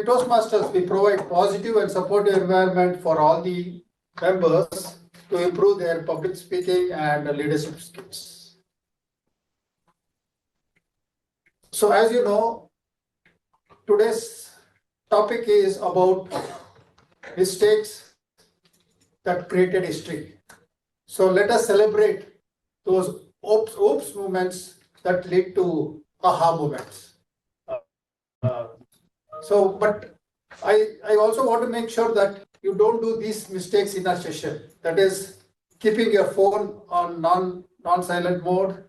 Toastmasters, we provide positive and supportive environment for all the members to improve their public speaking and leadership skills. So as you know, today's topic is about mistakes that created history. So let us celebrate those oops moments that lead to aha moments. But I also want to make sure that you don't do these mistakes in a session. That is, keeping your phone on non-silent mode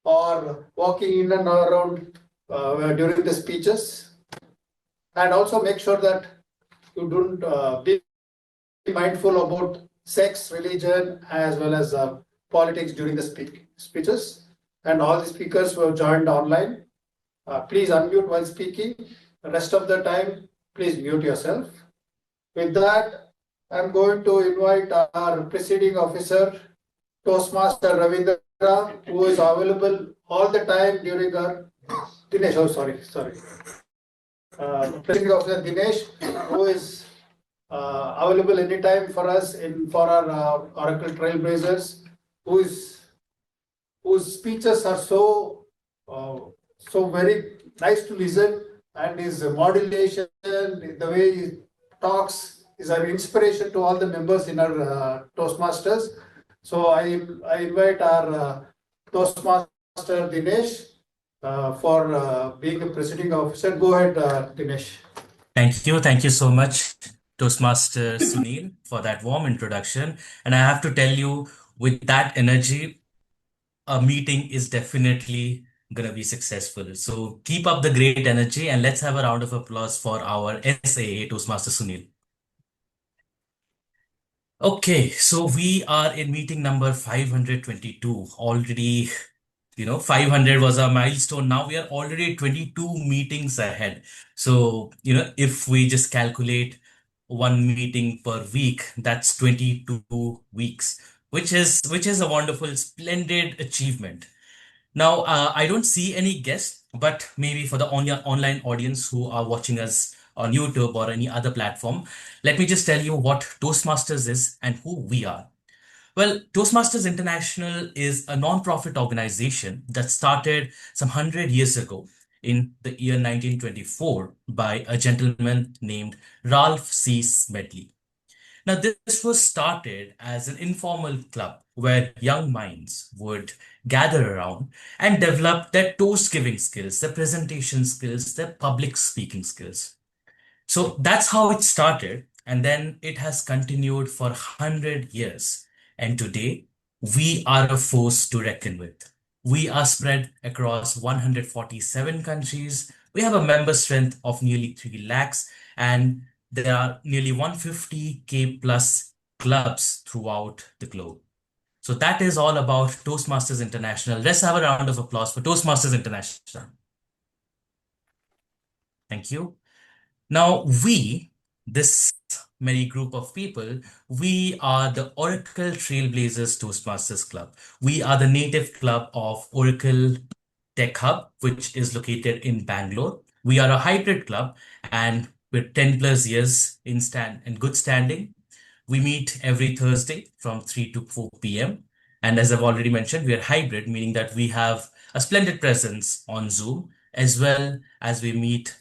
or walking in and around during the speeches. And also make sure that you don't be mindful about sex, religion, as well as politics during the speeches. And all the speakers who have joined online, please unmute while speaking. The rest of the time, please mute yourself. With that, I'm going to invite our presiding officer, Toastmaster Ravindra, who is available all the time during our Dinesh. Oh, sorry. Presiding officer Dinesh, who is available anytime for us for our Oracle Trailblazers, whose speeches are so very nice to listen, and his modulation, the way he talks, is an inspiration to all the members in our Toastmasters. So I invite our Toastmaster Dinesh for being a presiding officer. Go ahead, Dinesh. Thank you so much, Toastmaster Sunil, for that warm introduction. And I have to tell you, with that energy, a meeting is definitely gonna be successful. So keep up the great energy and let's have a round of applause for our SAA Toastmaster Sunil. Okay, so we are in meeting number 522. Already, 500 was our milestone. Now we are already 22 meetings ahead. So, if we just calculate one meeting per week, that's 22 weeks, which is a wonderful, splendid achievement. Now, I don't see any guests, but maybe for the online audience who are watching us on YouTube or any other platform, let me just tell you what Toastmasters is and who we are. Well, Toastmasters International is a non-profit organization that started some 100 years ago in the year 1924 by a gentleman named Ralph C. Smedley. Now, this was started as an informal club where young minds would gather around and develop their toast giving skills, their presentation skills, their public speaking skills. So that's how it started, and then it has continued for 100 years. And today, we are a force to reckon with. We are spread across 147 countries. We have a member strength of nearly 3 lakhs, and there are nearly 150K plus clubs throughout the globe. So that is all about Toastmasters International. Let's have a round of applause for Toastmasters International. Thank you. Now, this merry group of people, we are the Oracle Trailblazers Toastmasters Club. We are the native club of Oracle Tech Hub, which is located in Bangalore. We are a hybrid club and we're 10 plus years in good standing. We meet every Thursday from 3 to 4 p.m. And as I've already mentioned, we are hybrid, meaning that we have a splendid presence on Zoom as well as we meet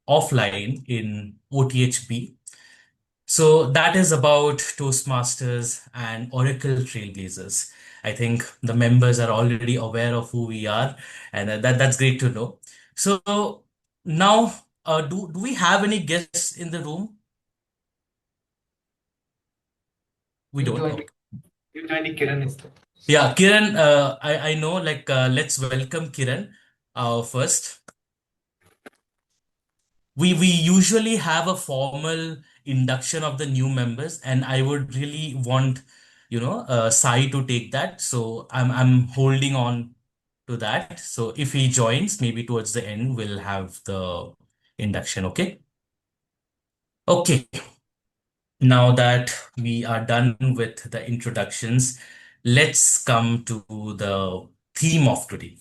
offline in OTHB. So that is about Toastmasters and Oracle Trailblazers. I think the members are already aware of who we are, and that's great to know. So now, do we have any guests in the room? We don't know. Kiran is there. Yeah, Kiran, I know, let's welcome Kiran first. We usually have a formal induction of the new members, and I would really want, Sai to take that. So I'm holding on to that. So if he joins, maybe towards the end, we'll have the induction, okay? Okay. Now that we are done with the introductions, let's come to the theme of today.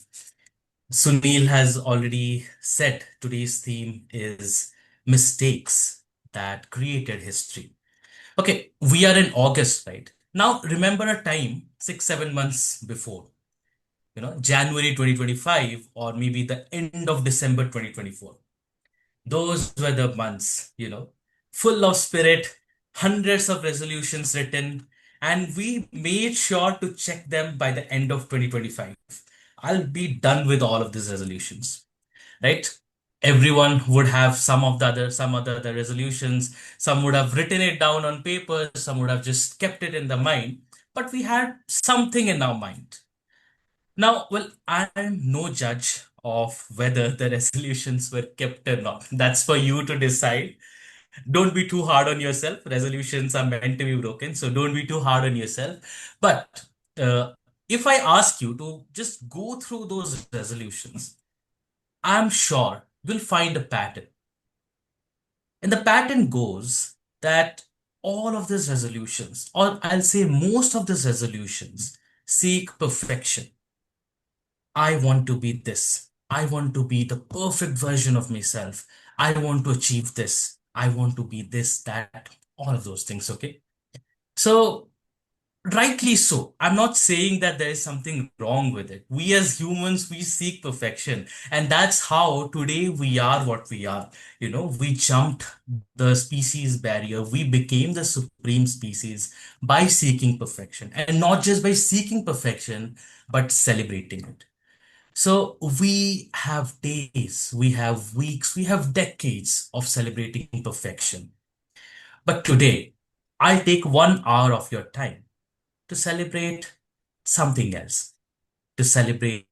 Sunil has already said today's theme is mistakes that created history. Okay, we are in August, right? Now, remember a time 6, 7 months before, January 2025, or maybe the end of December 2024. Those were the months, full of spirit, hundreds of resolutions written, and we made sure to check them by the end of 2025. I'll be done with all of these resolutions, right? Everyone would have some other resolutions. Some would have written it down on paper. Some would have just kept it in the mind. But we had something in our mind. Now, well, I am no judge of whether the resolutions were kept or not. That's for you to decide. Don't be too hard on yourself. Resolutions are meant to be broken, so don't be too hard on yourself. But uh, if I ask you to just go through those resolutions, I'm sure you'll find a pattern. And the pattern goes that all of these resolutions, or I'll say most of these resolutions, seek perfection. I want to be this. I want to be the perfect version of myself. I want to achieve this. I want to be this, that, all of those things. Okay. So, rightly so. I'm not saying that there is something wrong with it. We as humans, we seek perfection. And that's how today we are what we are. We jumped the species barrier. We became the supreme species by seeking perfection. And not just by seeking perfection, but celebrating it. So we have days, we have weeks, we have decades of celebrating perfection. But today, I'll take 1 hour of your time to celebrate something else, to celebrate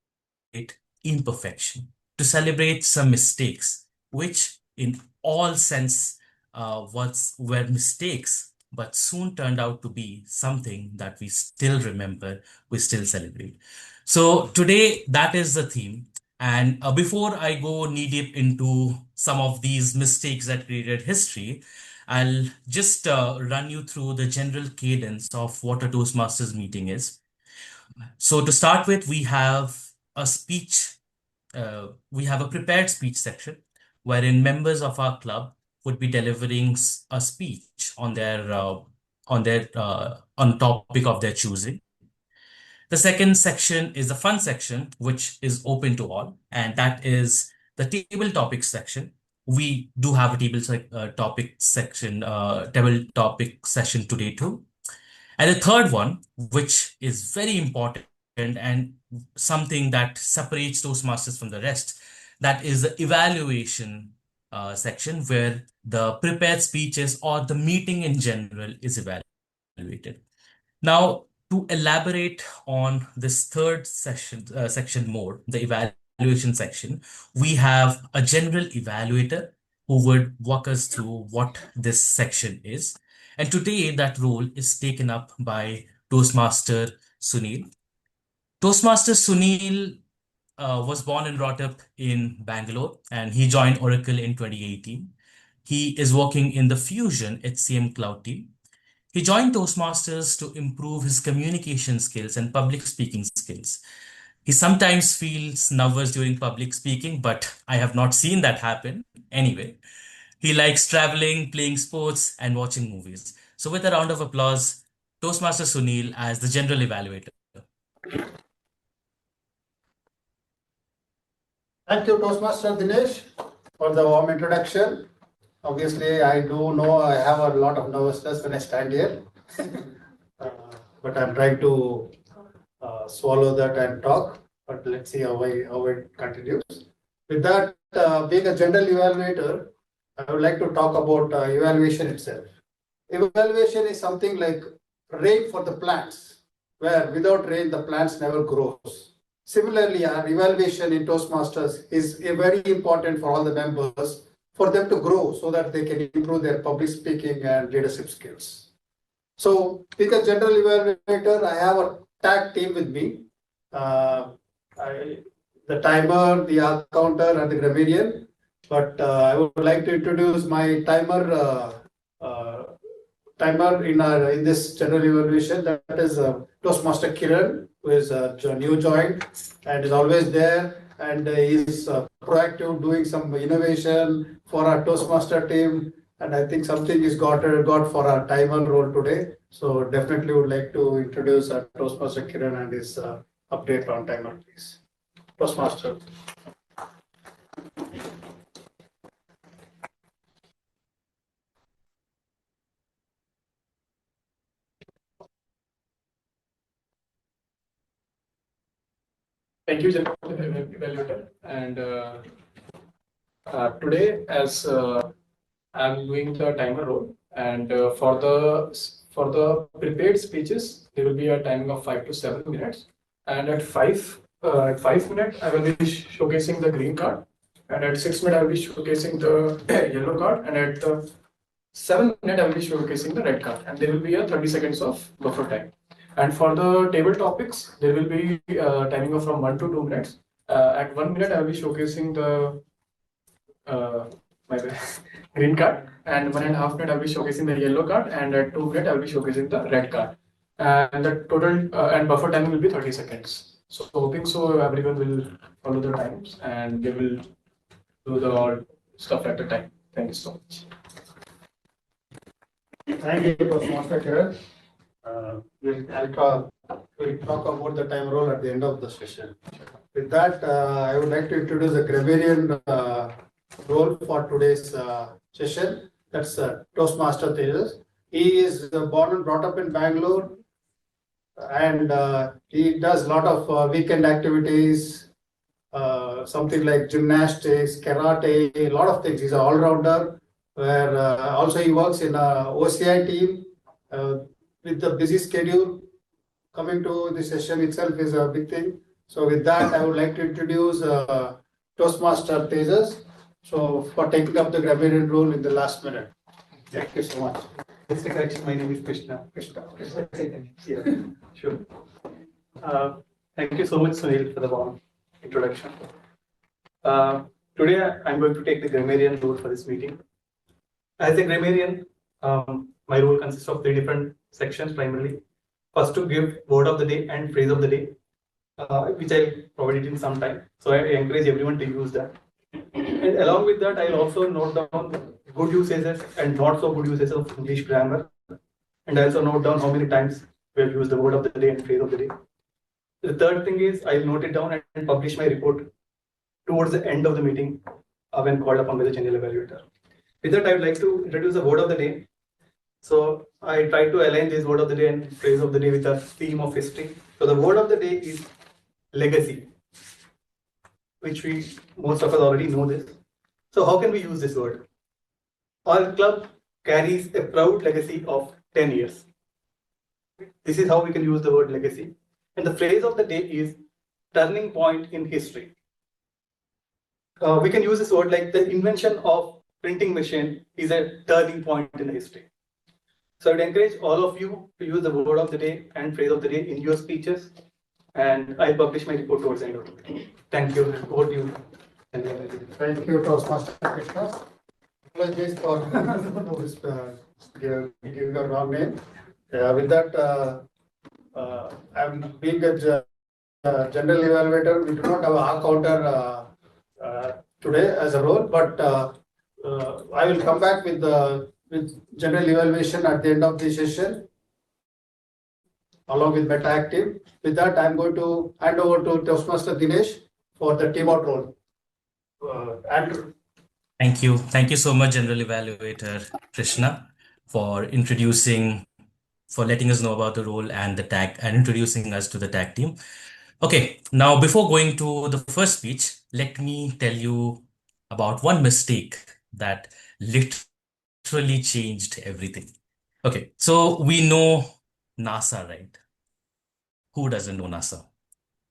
imperfection, to celebrate some mistakes, which in all sense were mistakes, but soon turned out to be something that we still remember, we still celebrate. So today, that is the theme. And before I go knee deep into some of these mistakes that created history, I'll just run you through the general cadence of what a Toastmasters meeting is. So to start with, we have a prepared speech section wherein members of our club would be delivering a speech on topic of their choosing. The second section is the fun section, which is open to all, and that is the table topic section. We do have a table topic session today too. And the third one, which is very important and something that separates Toastmasters from the rest, that is the evaluation section where the prepared speeches or the meeting in general is evaluated. Now, to elaborate on this third section more, the evaluation section, we have a general evaluator who would walk us through what this section is. And today, that role is taken up by Toastmaster Sunil. Toastmaster Sunil was born and brought up in Bangalore, and he joined Oracle in 2018. He is working in the Fusion HCM Cloud team. He joined Toastmasters to improve his communication skills and public speaking skills. He sometimes feels nervous during public speaking, but I have not seen that happen. Anyway, he likes traveling, playing sports, and watching movies. So, with a round of applause, Toastmaster Sunil as the general evaluator. Thank you, Toastmaster Dinesh, for the warm introduction. Obviously, I do know I have a lot of nervousness when I stand here, uh, but I'm trying to swallow that and talk. But let's see how it continues. With that, being a general evaluator, I would like to talk about evaluation itself. Evaluation is something like rain for the plants, where without rain, the plants never grows. Similarly, our evaluation in Toastmasters is very important for all the members for them to grow so that they can improve their public speaking and leadership skills. So, being a general evaluator, I have a tag team with me. Uh, the timer, the counter, and the grammarian. But I would like to introduce my timer in this general evaluation. That is Toastmaster Kiran, who is new joined and is always there and he's proactive, doing some innovation for our Toastmaster team. And I think something is got for our timer role today. So definitely would like to introduce our Toastmaster Kiran and his update on timer, please. Toastmaster. Thank you, General Evaluator. And today, as I'm doing the timer role, and for the prepared speeches, there will be a timing of 5 to 7 minutes. And at 5 minutes, I will be showcasing the green card, and at 6 minutes, I will be showcasing the yellow card, and at 7 minutes, I will be showcasing the red card, and there will be a 30 seconds of buffer time. And for the table topics, there will be timing of from 1 to 2 minutes. At 1 minute, I will be showcasing the my green card, and 1.5 minutes, I will be showcasing the yellow card, and at 2 minutes, I will be showcasing the red card. And the total and buffer timing will be 30 seconds. So hoping so everyone will follow the times and they will do the all stuff at the time. Thank you so much. Thank you, Toastmaster Kiran. We'll talk about the time role at the end of the session. With that, I would like to introduce the grammarian role for today's session. That's Toastmaster Tejas. He is born and brought up in Bangalore, and he does a lot of weekend activities, something like gymnastics, karate, a lot of things. He's an all-rounder, where also he works in a OCI team. With the busy schedule, coming to the session itself is a big thing. So with that, I would like to introduce Toastmaster Tejas. So for taking up the grammarian role in the last minute. Thank you so much. Just a correction, my name is Krishna. Yeah, sure. Thank you so much, Sunil, for the warm introduction. Today, I'm going to take the grammarian role for this meeting. As a grammarian, my role consists of 3 different sections primarily. First, to give word of the day and phrase of the day, which I'll provide it in some time. So I encourage everyone to use that. And along with that, I'll also note down good usages and not so good usages of English grammar. And I also note down how many times we'll use the word of the day and phrase of the day. The third thing is I'll note it down and publish my report towards the end of the meeting when called upon by the general evaluator. With that, I would like to introduce the word of the day. So I try to align this word of the day and phrase of the day with the theme of history. So the word of the day is legacy, which most of us already know this. So how can we use this word? Our club carries a proud legacy of 10 years. This is how we can use the word legacy. And the phrase of the day is turning point in history. We can use this word like the invention of printing machine is a turning point in the history. So I would encourage all of you to use the word of the day and phrase of the day in your speeches, and I'll publish my report towards the end of the day. Thank you. Over to you. Thank you, Toastmaster Krishna. Apologies for giving a wrong name. With that, I'm being a general evaluator. We do not have a hard counter today as a role, but I will come back with general evaluation at the end of the session, along with Meta Active. With that, I'm going to hand over to Toastmaster Dinesh for the team out role. Andrew. Thank you. Thank you so much, General Evaluator Krishna, for letting us know about the role and the tag and introducing us to the tag team. Okay, now before going to the first speech, let me tell you about one mistake that literally changed everything. Okay, so we know NASA, right? Who doesn't know NASA?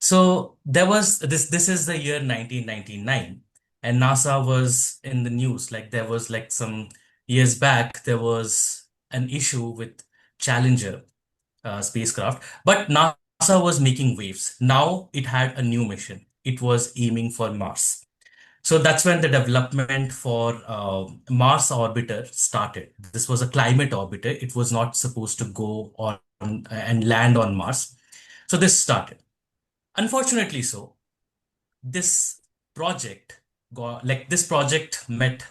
So there was this is the year 1999, and NASA was in the news. Like there was like some years back, there was an issue with Challenger spacecraft, but NASA was making waves. Now it had a new mission. It was aiming for Mars. So that's when the development for Mars orbiter started. This was a climate orbiter. It was not supposed to go on and land on Mars. So this started. Unfortunately, so this project this project met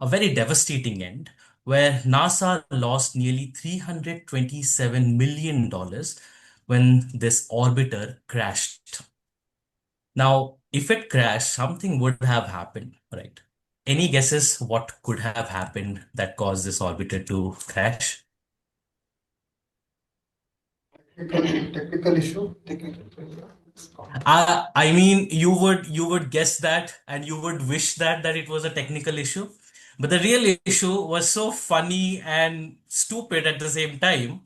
a very devastating end where NASA lost nearly $327 million when this orbiter crashed. Now, if it crashed, something would have happened, right? Any guesses what could have happened that caused this orbiter to crash? Technical issue. I mean, you would guess that, and you would wish that it was a technical issue, but the real issue was so funny and stupid at the same time.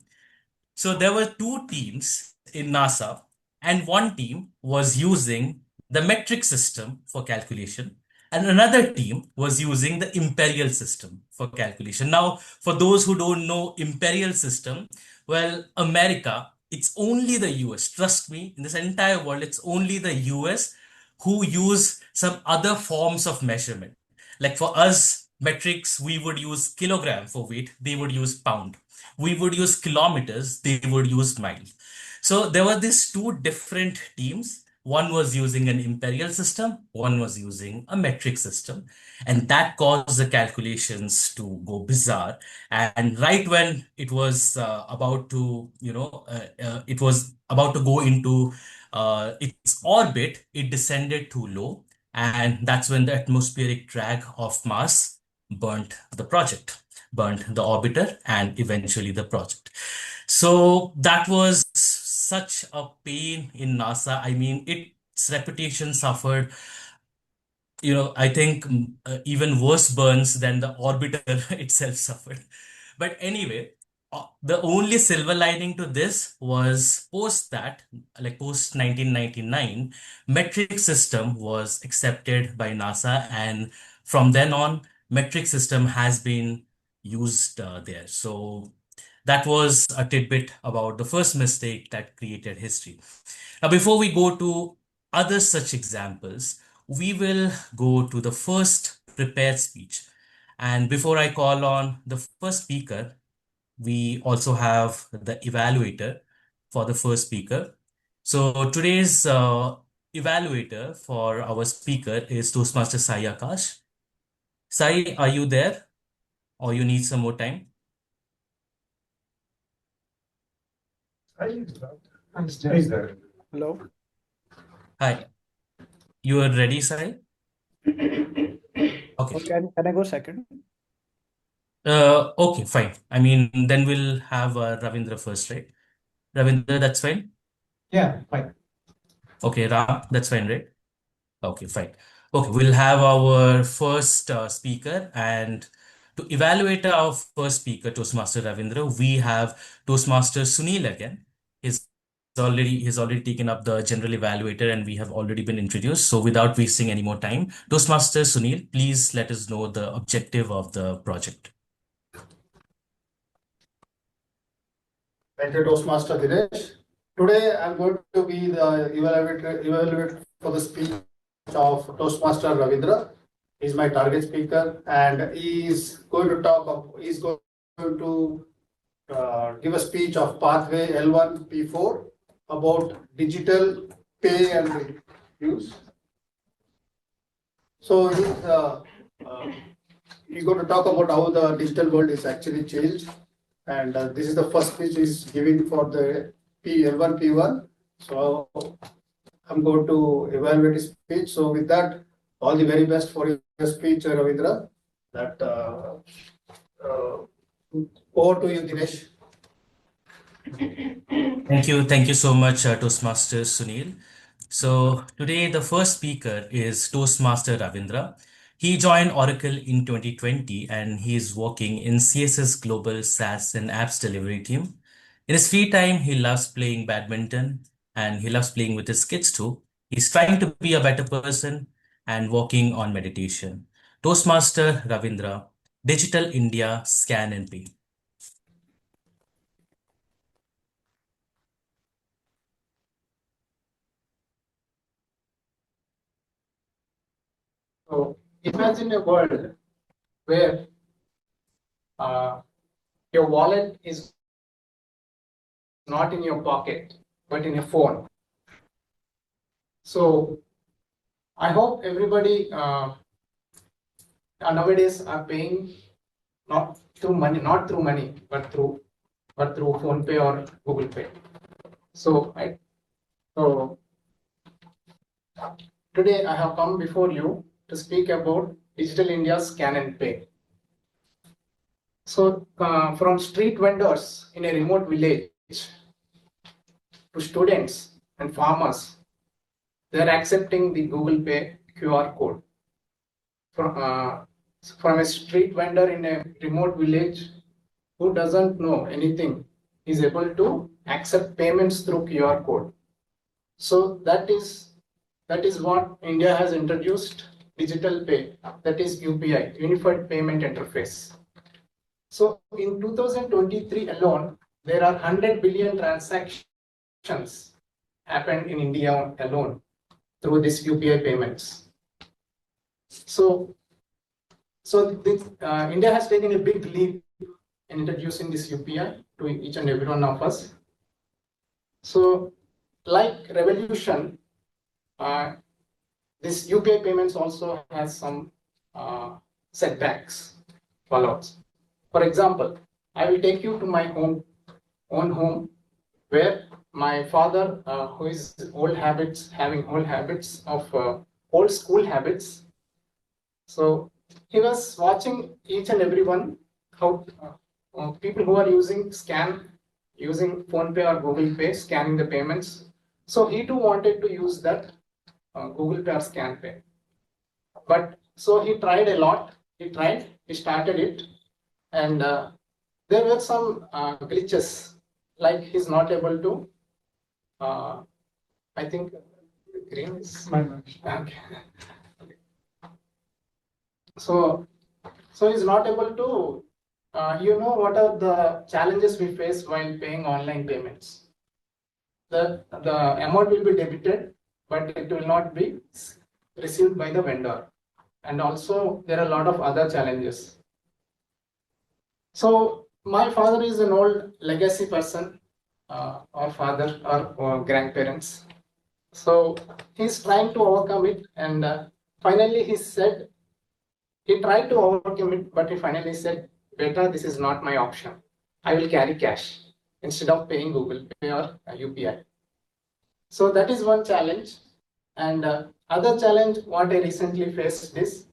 So there were two teams in NASA, and one team was using the metric system for calculation, and another team was using the imperial system for calculation. Now, for those who don't know imperial system, well, America, it's only the US. Trust me, in this entire world, it's only the US who use some other forms of measurement. Like for us, metrics, we would use kilogram for weight, they would use pound. We would use kilometers, they would use miles. So there were these two different teams. One was using an imperial system, one was using a metric system, and that caused the calculations to go bizarre. And right when it was about to, it was about to go into its orbit, it descended too low, and that's when the atmospheric drag of Mars burnt the project, burnt the orbiter, and eventually the project. So that was such a pain in NASA. I mean, its reputation suffered, I think even worse burns than the orbiter itself suffered. But anyway, the only silver lining to this was post 1999, metric system was accepted by NASA, and from then on, metric system has been used there. So that was a tidbit about the first mistake that created history. Now, before we go to other such examples, we will go to the first prepared speech. And before I call on the first speaker, we also have the evaluator for the first speaker. So today's evaluator for our speaker is Toastmaster Sai Akash. Sai, are you there or you need some more time? Is there? Hello? Hi, you are ready, Sai? Okay. Can I go second? Okay, fine. I mean, then we'll have Ravindra first, right? Ravindra, that's fine. Yeah, fine. Okay, Ram, that's fine, right? Okay, fine. Okay, we'll have our first speaker, and to evaluate our first speaker, Toastmaster Ravindra, we have Toastmaster Sunil again. He's already taken up the general evaluator, and we have already been introduced. So without wasting any more time, Toastmaster Sunil, please let us know the objective of the project. Thank you, Toastmaster Dinesh. Today, I'm going to be the evaluator for the speech of Toastmaster Ravindra. He's my target speaker, and he's going to give a speech of pathway L1 P4 about digital pay and use. So he's going to talk about how the digital world is actually changed. And this is the first speech he's giving for the L1 P1. So I'm going to evaluate his speech. So with that, all the very best for your speech, Ravindra. Over to you, Dinesh. Thank you so much, Toastmaster Sunil. So today the first speaker is Toastmaster Ravindra. He joined Oracle in 2020 and he is working in CSS Global SaaS and Apps Delivery team. In his free time, he loves playing badminton and he loves playing with his kids too. He's trying to be a better person and working on meditation. Toastmaster Ravindra, Digital India Scan and Pay. So imagine a world where your wallet is not in your pocket, but in your phone. So I hope everybody nowadays are paying not through money, but through Phone Pay or Google Pay. So today I have come before you to speak about Digital India Scan and Pay. So from street vendors in a remote village to students and farmers, they are accepting the Google Pay QR code. From a street vendor in a remote village who doesn't know anything is able to accept payments through QR code. So that is what India has introduced, digital pay, that is UPI, Unified Payment Interface. So in 2023 alone, there are 100 billion transactions happened in India alone through this UPI payments. So India has taken a big leap in introducing this UPI to each and every one of us. So like revolution, this UPI payments also has some setbacks, fallouts. For example, I will take you to my own home, where my father, who is having old habits of old school habits. So he was watching each and every one, how people who are using Phone Pay or Google Pay, scanning the payments. So he too wanted to use that Google Pay or Scan Pay. But so he tried a lot. He started it, and there were some glitches, like he's not able to. I think green is okay. So he's not able to. What are the challenges we face while paying online payments? The amount will be debited, but it will not be received by the vendor. And also there are a lot of other challenges. So my father is an old legacy person, or father or grandparents. So he's trying to overcome it, and finally he tried to overcome it, but he finally said, "Beta, this is not my option. I will carry cash instead of paying Google Pay or UPI." So that is one challenge. And other challenge what I recently faced is,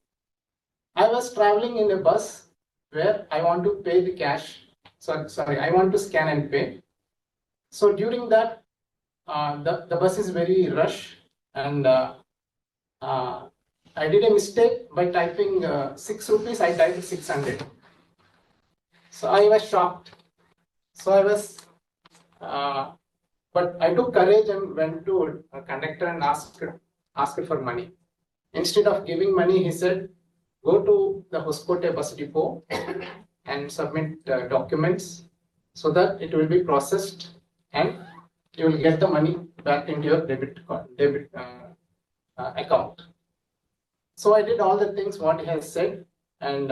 I was traveling in a bus where I want to pay the cash. I want to scan and pay. So during that, the bus is very rush, and I did a mistake by typing 6 rupees. I typed 600. So I was shocked. But I took courage and went to a conductor and asked for money. Instead of giving money, he said, "Go to the Hoskote bus depot and submit documents so that it will be processed and you will get the money back into your debit account." So I did all the things what he has said, and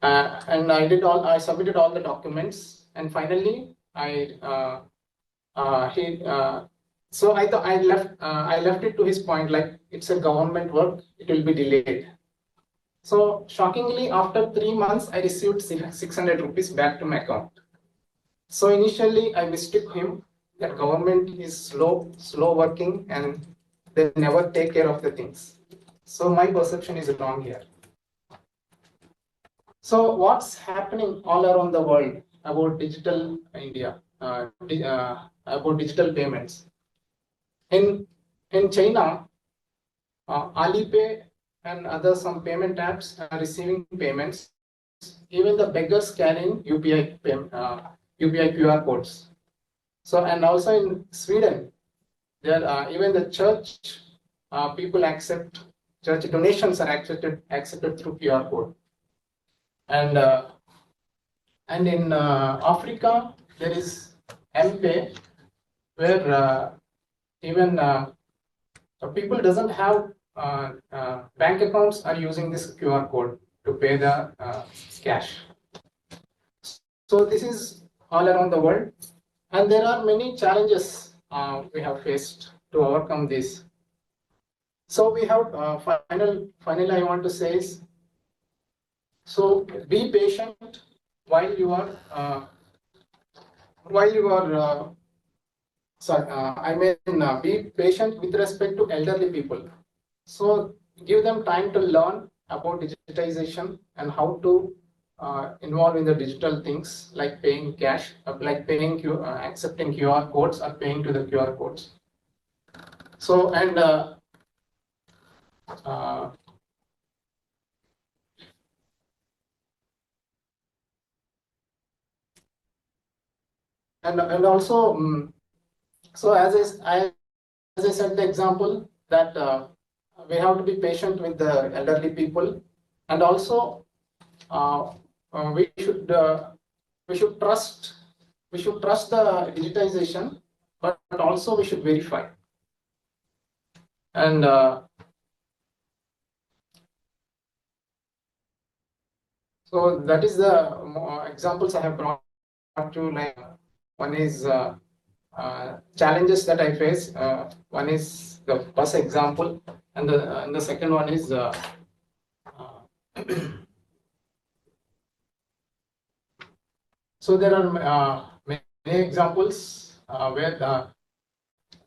I submitted all the documents, and finally so I thought I left it to his point, like it's a government work, it will be delayed. So shockingly, after 3 months, I received 600 rupees back to my account. So initially, I mistook him that government is slow working and they never take care of the things. So my perception is wrong here. So what's happening all around the world about digital India, about digital payments? In China, Alipay and other some payment apps are receiving payments. Even the beggars carrying UPI QR codes. So, and also in Sweden, there even the church people accept church donations are accepted through QR code. And in Africa, there is M-Pay, where even people doesn't have bank accounts are using this QR code to pay the cash. So this is all around the world, and there are many challenges we have faced to overcome this. So we have finally I want to say is, so be patient while you are be patient with respect to elderly people. So give them time to learn about digitization and how to involve in the digital things like paying cash, accepting QR codes or paying to the QR codes. So uh, and also so as I said the example that we have to be patient with the elderly people, and also uh, we should trust the digitization, but also we should verify. And so that is the examples I have brought to. Like one is challenges that I face. One is the first example, and the second one is so there are many examples where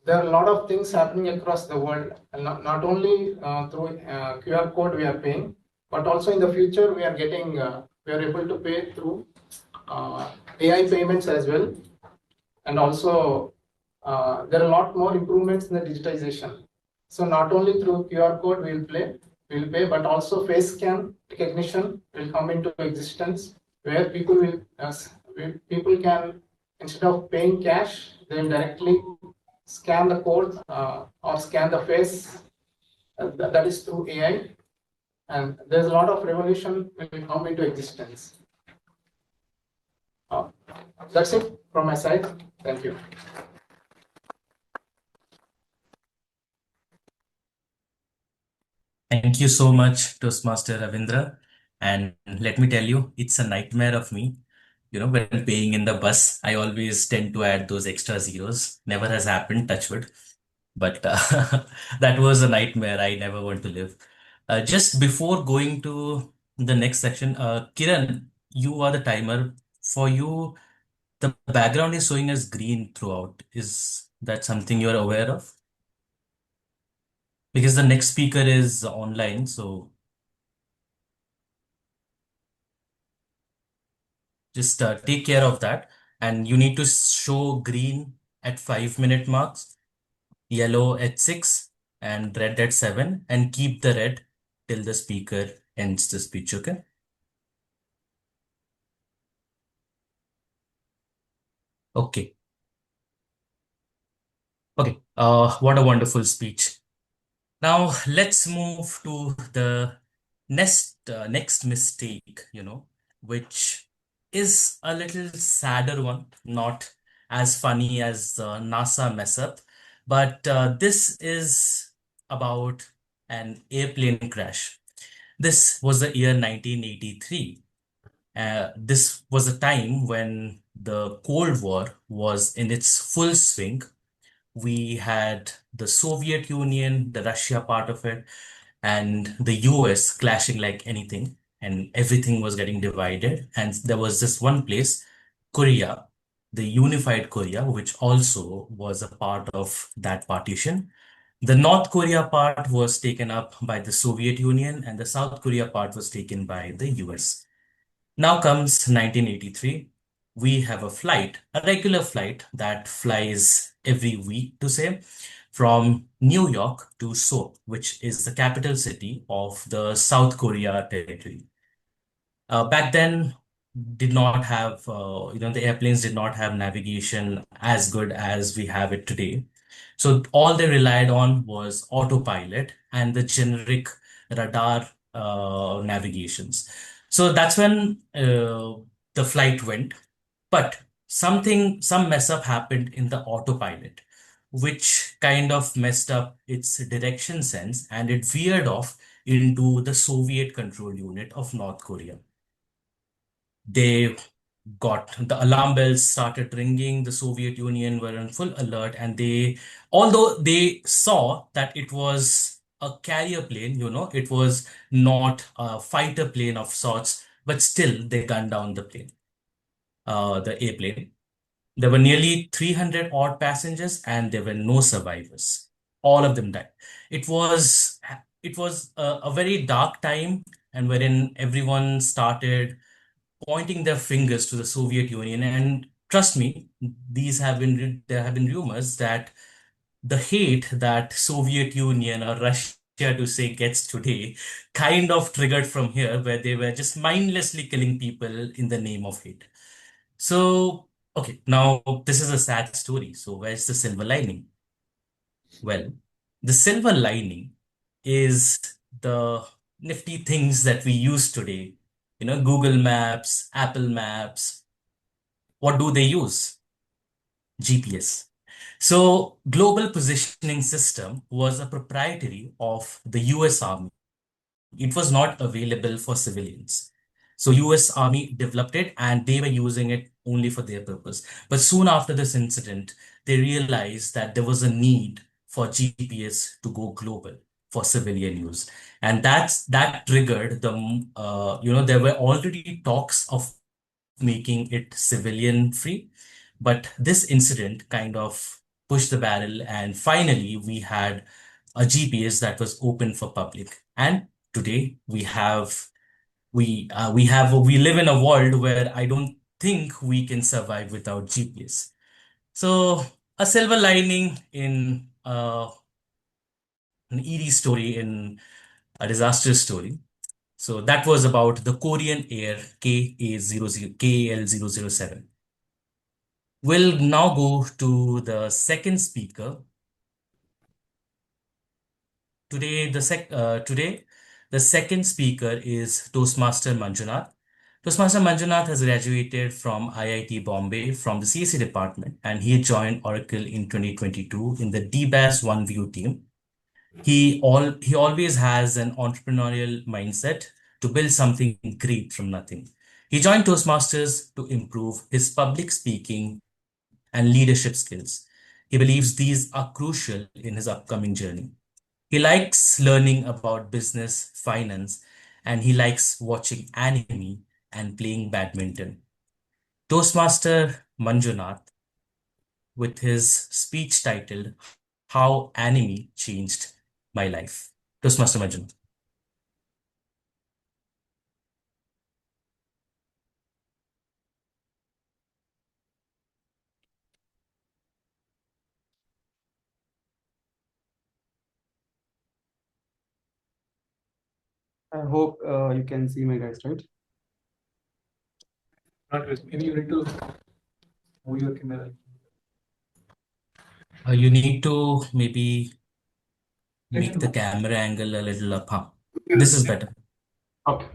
there are a lot of things happening across the world, and not only through QR code we are paying, but also in the future we are able to pay through AI payments as well. And also there are a lot more improvements in the digitization. So not only through QR code we'll pay, but also face scan recognition will come into existence, where people can, instead of paying cash, they will directly scan the code or scan the face. That is through AI, and there's a lot of revolution will come into existence. That's it from my side. Thank you. Thank you so much, Toastmaster Ravindra. And let me tell you, it's a nightmare of me. When paying in the bus, I always tend to add those extra zeros. Never has happened, touch wood. But that was a nightmare I never want to live. Just before going to the next section, Kiran, you are the timer. For you, the background is showing as green throughout. Is that something you're aware of? Because the next speaker is online, so just take care of that. And you need to show green at 5 minute marks, yellow at 6, and red at 7, and keep the red till the speaker ends the speech, okay? Okay. Okay. What a wonderful speech. Now let's move to the next mistake, which is a little sadder one, not as funny as the NASA mess up, but this is about an airplane crash. This was the year 1983. This was a time when the Cold War was in its full swing. We had the Soviet Union, the Russia part of it, and the US clashing like anything, and everything was getting divided. And there was this one place, Korea, the unified Korea, which also was a part of that partition. The North Korea part was taken up by the Soviet Union, and the South Korea part was taken by the US. Now comes 1983. We have a regular flight that flies every week to say, from New York to Seoul, which is the capital city of the South Korea territory. Back then, did not have, the airplanes did not have navigation as good as we have it today. So all they relied on was autopilot and the generic radar navigations. So that's when the flight went. But some mess up happened in the autopilot, which kind of messed up its direction sense, and it veered off into the Soviet control unit of North Korea. They got the alarm bells started ringing. The Soviet Union were in full alert, and although they saw that it was a carrier plane, it was not a fighter plane of sorts, but still they gunned down the airplane. There were nearly 300 odd passengers and there were no survivors. All of them died. It was it was a very dark time and wherein everyone started pointing their fingers to the Soviet Union. And trust me, there have been rumors that the hate that Soviet Union or Russia to say gets today kind of triggered from here, where they were just mindlessly killing people in the name of hate. So, okay, now this is a sad story. So, where's the silver lining? Well, the silver lining is the nifty things that we use today. Google Maps, Apple Maps. What do they use? GPS. So, Global Positioning System was a proprietary of the US Army. It was not available for civilians. So US Army developed it and they were using it only for their purpose. But soon after this incident, they realized that there was a need for GPS to go global for civilian use. And that triggered there were already talks of making it civilian free. But this incident kind of pushed the barrel, and finally, we had a GPS that was open for public. And today, we live in a world where I don't think we can survive without GPS. So, a silver lining in an eerie story, in a disastrous story. So that was about the Korean Air KAL007. We'll now go to the second speaker. Today, the second speaker is Toastmaster Manjunath. Toastmaster Manjunath has graduated from IIT Bombay from the CSE department, and he joined Oracle in 2022 in the DBAS One View team. He always has an entrepreneurial mindset to build something great from nothing. He joined Toastmasters to improve his public speaking and leadership skills. He believes these are crucial in his upcoming journey. He likes learning about business, finance, and he likes watching anime and playing badminton. Toastmaster Manjunath, with his speech titled How Anime Changed My Life. Toastmaster Manjunath. I hope you can see my guys, right? Not really. Maybe you need to move your camera. You need to maybe make the camera angle a little up. Huh? This is better. Okay.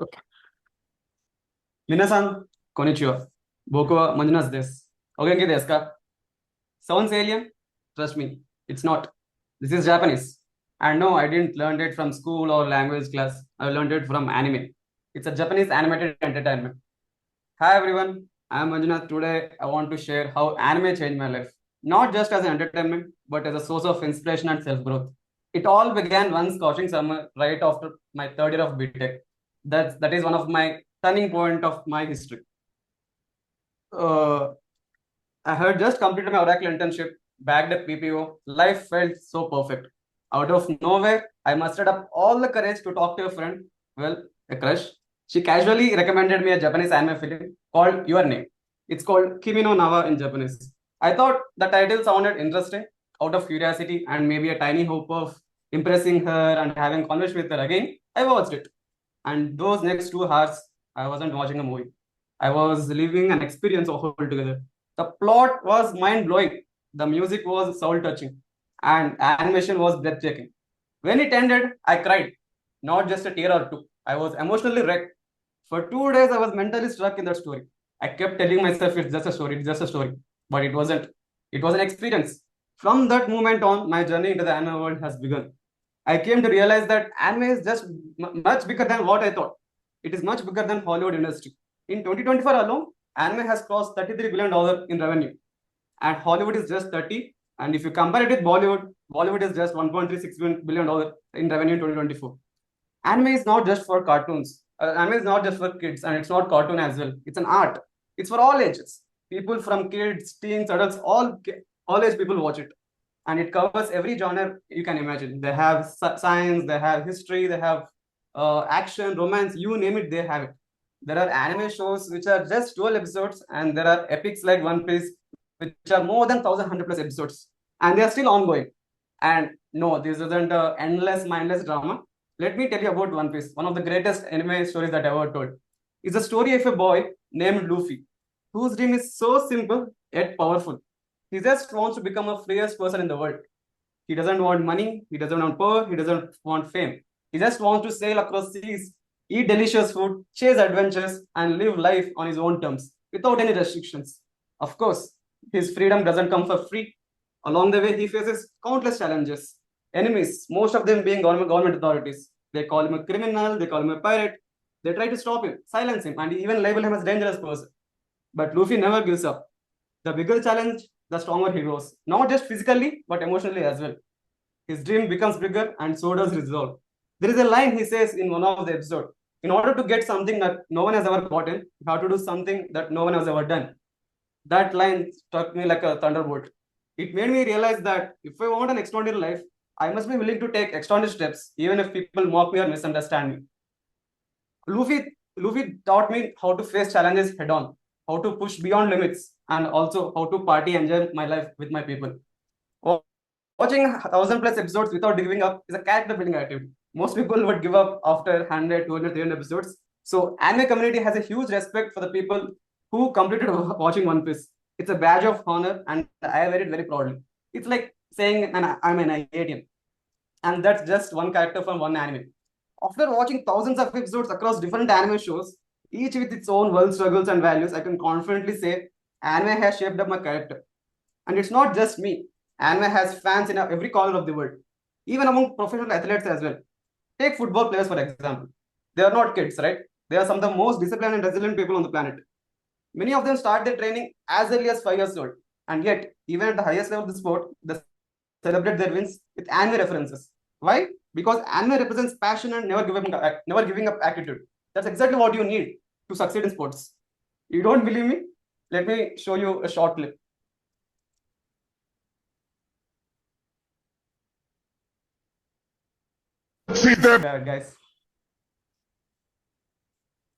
Okay. 皆さん、konnichiwa. Boku wa Manjunath desu. Ogenki desu ka? Sounds alien? Trust me, it's not. This is Japanese. And no, I didn't learn it from school or language class. I learned it from anime. It's a Japanese animated entertainment. Hi everyone, I am Manjunath. Today I want to share how anime changed my life. Not just as an entertainment, but as a source of inspiration and self-growth. It all began one scorching summer right after my third year of BTech. That is one of my turning point of my history. I had just completed my Oracle internship, bagged a PPO. Life felt so perfect. Out of nowhere, I mustered up all the courage to talk to a friend, well, a crush. She casually recommended me a Japanese anime film called Your Name. It's called Kimi no Nawa in Japanese. I thought the title sounded interesting. Out of curiosity and maybe a tiny hope of impressing her and having conversation with her again, I watched it. And those next 2 hours, I wasn't watching a movie. I was living an experience altogether. The plot was mind blowing. The music was soul touching, and animation was breathtaking. When it ended, I cried, not just a tear or two. I was emotionally wrecked. For 2 days, I was mentally stuck in that story. I kept telling myself it's just a story, it's just a story, but it wasn't. It was an experience. From that moment on, my journey into the anime world has begun. I came to realize that anime is just much bigger than what I thought. It is much bigger than Hollywood industry. In 2024 alone, anime has crossed $33 billion in revenue. and Hollywood is just 30. And if you compare it with Bollywood is just $1.36 billion in revenue in 2024. Anime is not just for cartoons. Anime is not just for kids, and it's not cartoon as well. It's an art. It's for all ages. People from kids, teens, adults, all age people watch it, and it covers every genre you can imagine. They have science, they have history, they have action, romance, you name it, they have it. There are anime shows which are just 12 episodes, and there are epics like One Piece, which are more than 1,100 plus episodes, and they are still ongoing. And no, this isn't a endless, mindless drama. Let me tell you about One Piece, one of the greatest anime stories that I ever told. It's a story of a boy named Luffy, whose dream is so simple yet powerful. He just wants to become a freest person in the world. He doesn't want money, he doesn't want power, he doesn't want fame. He just wants to sail across seas, eat delicious food, chase adventures, and live life on his own terms without any restrictions. Of course, his freedom doesn't come for free. Along the way, he faces countless challenges. Enemies, most of them being government authorities. They call him a criminal, they call him a pirate. They try to stop him, silence him, and even label him as a dangerous person. But Luffy never gives up. The bigger challenge, the stronger he grows, not just physically, but emotionally as well. His dream becomes bigger, and so does his resolve. There is a line he says in one of the episodes: in order to get something that no one has ever gotten, you have to do something that no one has ever done. That line struck me like a thunderbolt. It made me realize that if I want an extraordinary life, I must be willing to take extraordinary steps, even if people mock me or misunderstand me. Luffy taught me how to face challenges head on, how to push beyond limits, and also how to party and enjoy my life with my people. Watching 1,000 plus episodes without giving up is a character building activity. Most people would give up after 100, 200, 300 episodes. So anime community has a huge respect for the people who completed watching One Piece. It's a badge of honor, and I wear it very proudly. It's like saying I'm an IATM, and that's just one character from one anime. After watching thousands of episodes across different anime shows, each with its own world struggles and values, I can confidently say anime has shaped up my character. And it's not just me. Anime has fans in every corner of the world, even among professional athletes as well. Take football players, for example. They are not kids, right? They are some of the most disciplined and resilient people on the planet. Many of them start their training as early as 5 years old. And yet, even at the highest level of the sport, they celebrate their wins with anime references. Why? Because anime represents passion and never giving up attitude. That's exactly what you need to succeed in sports. You don't believe me? Let me show you a short clip. Guys.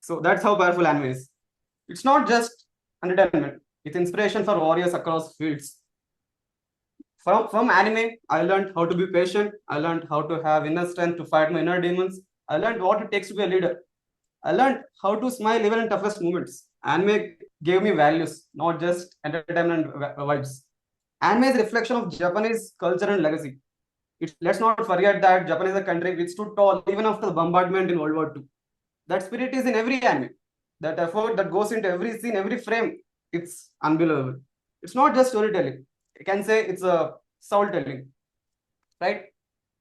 So that's how powerful anime is. It's not just entertainment, it's inspiration for warriors across fields. From anime, I learned how to be patient. I learned how to have inner strength to fight my inner demons. I learned what it takes to be a leader. I learned how to smile even in toughest moments. Anime gave me values, not just entertainment vibes. Anime is a reflection of Japanese culture and legacy. Let's not forget that Japan is a country which stood tall even after the bombardment in World War II. That spirit is in every anime. That effort that goes into every scene, every frame, it's unbelievable. It's not just storytelling. I can say it's a soul telling, right?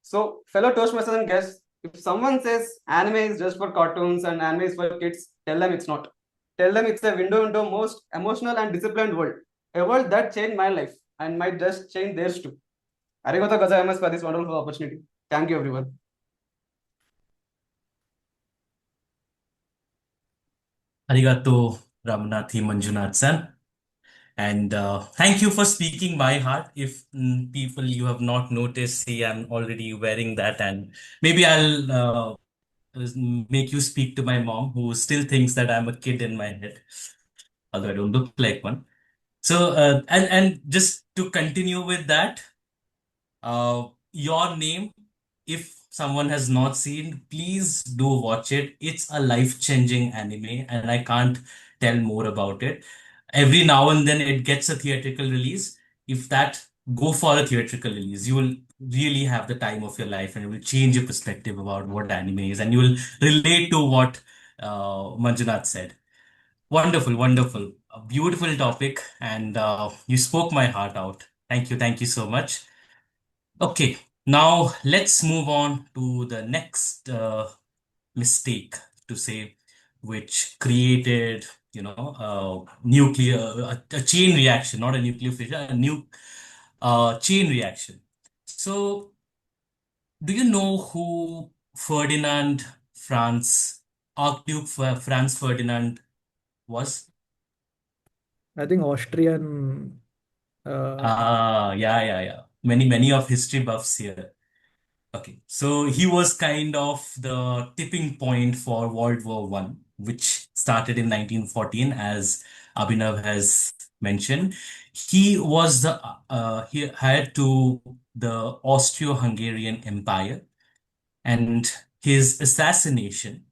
So, fellow Toastmasters and guests, if someone says anime is just for cartoons and anime is for kids, tell them it's not. Tell them it's a window into a most emotional and disciplined world. A world that changed my life and might just change theirs too. Arigato gozaimasu for this wonderful opportunity. Thank you, everyone. Arigato Ramnathi Manjunath-san. And thank you for speaking my heart. If people you have not noticed, see, I'm already wearing that, and maybe I'll make you speak to my mom, who still thinks that I'm a kid in my head, although I don't look like one. So, and just to continue with that, your name, if someone has not seen, please do watch it. It's a life-changing anime, and I can't tell more about it. Every now and then it gets a theatrical release. If that, go for a theatrical release. You will really have the time of your life, and it will change your perspective about what anime is, and you will relate to what Manjunath said. Wonderful, wonderful. A beautiful topic, and you spoke my heart out. Thank you so much. Okay, now let's move on to the next mistake to say, which created, nuclear, a chain reaction, not a nuclear fission, a chain reaction. So, do you know who Ferdinand Franz, Archduke Franz Ferdinand was? I think Austrian. Yeah. Many of history buffs here. Okay, so he was kind of the tipping point for World War One, which started in 1914, as Abhinav has mentioned. He hired to the Austro-Hungarian Empire, and his assassination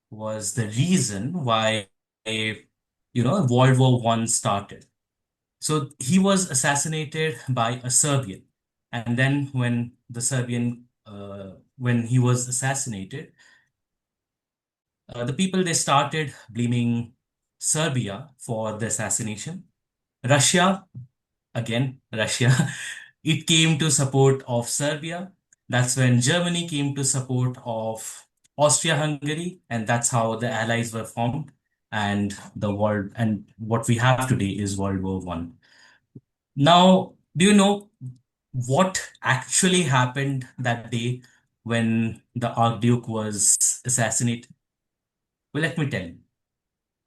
was the reason why, World War One started. So he was assassinated by a Serbian. And then when he was assassinated, the people, they started blaming Serbia for the assassination. Russia, again, Russia, it came to support of Serbia. That's when Germany came to support of Austria-Hungary, and that's how the allies were formed. And what we have today is World War One. Now, do you know what actually happened that day when the Archduke was assassinated? Well, let me tell you.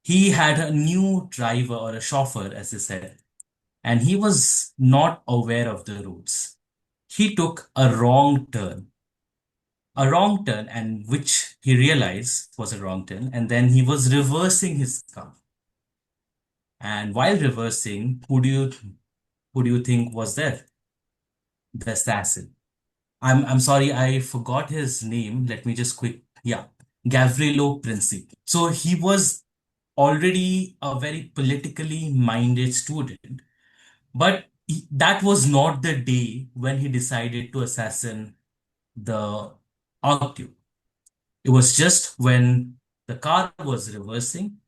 He had a new driver, or a chauffeur, as they said, and he was not aware of the roads. He took a wrong turn, and which he realized was a wrong turn, and then he was reversing his car. And while reversing, who do you think was there? The assassin. I'm sorry, I forgot his name. Let me just quick. Yeah, Gavrilo Princip. So he was already a very politically minded student, but that was not the day when he decided to assassinate the Archduke. It was just when the car was reversing,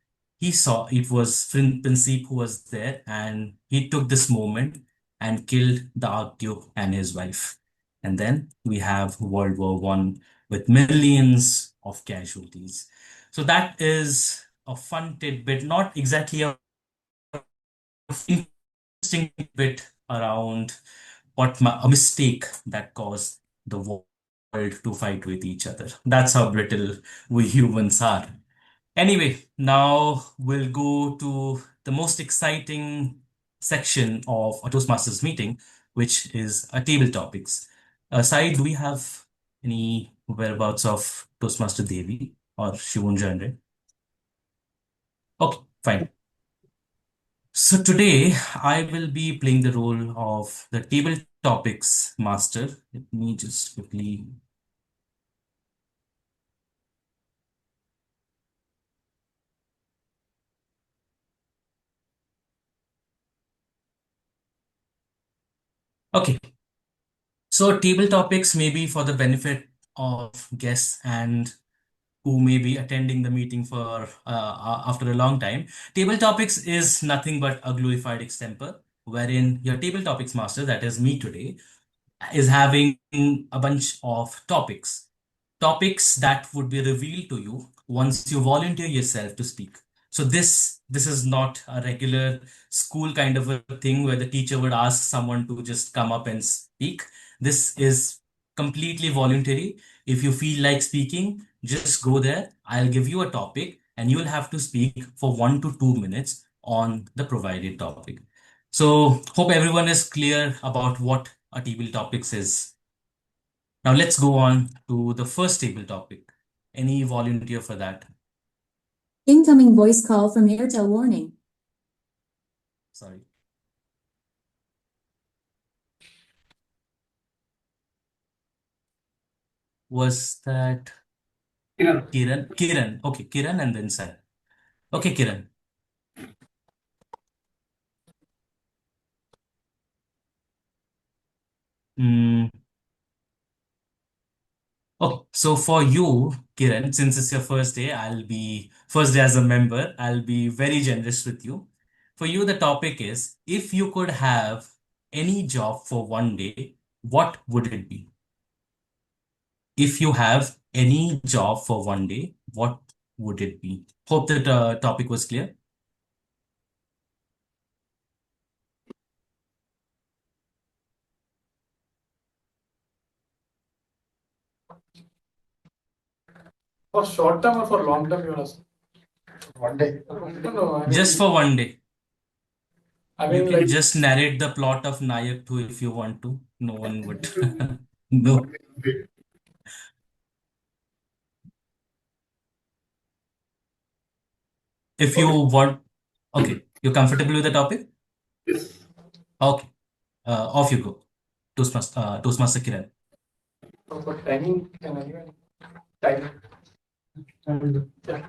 he saw it was Princip who was there, and he took this moment and killed the Archduke and his wife. And then we have World War One with millions of casualties. So that is a fun tidbit, not exactly a interesting bit around a mistake that caused the world to fight with each other. That's how brittle we humans are. Anyway, now we'll go to the most exciting section of a Toastmasters meeting, which is a table topics. Sai, do we have any whereabouts of Toastmaster Devi, or she won't join, right? Okay, fine. So today I will be playing the role of the table topics master. Let me just quickly. Okay. So table topics may be for the benefit of guests and who may be attending the meeting for after a long time. Table topics is nothing but a glorified extemple, wherein your table topics master, that is me today, is having a bunch of topics that would be revealed to you once you volunteer yourself to speak. So this is not a regular school kind of a thing where the teacher would ask someone to just come up and speak. This is completely voluntary. If you feel like speaking, just go there. I'll give you a topic and you'll have to speak for 1 to 2 minutes on the provided topic. So hope everyone is clear about what a table topics is. Now let's go on to the first table topic. Any volunteer for that? Incoming voice call from Airtel warning. Sorry. Was that Kiran. Kiran? Kiran. Okay, Kiran and then Sai. Okay, Kiran. Mm, okay, so for you, Kiran, since it's your first day, first day as a member, I'll be very generous with you. For you, the topic is, if you could have any job for one day, what would it be? If you have any job for one day, what would it be? Hope that topic was clear. For short term or for long term, you ask? One day. No, I Just mean, for one day. I You mean, can like, just narrate the plot of Nayak 2 if you want to. No one would. No. If you want, okay, you're comfortable with the topic? Yes. Okay, off you go. Toastmaster Kiran. for timing, can anyone time? And yeah.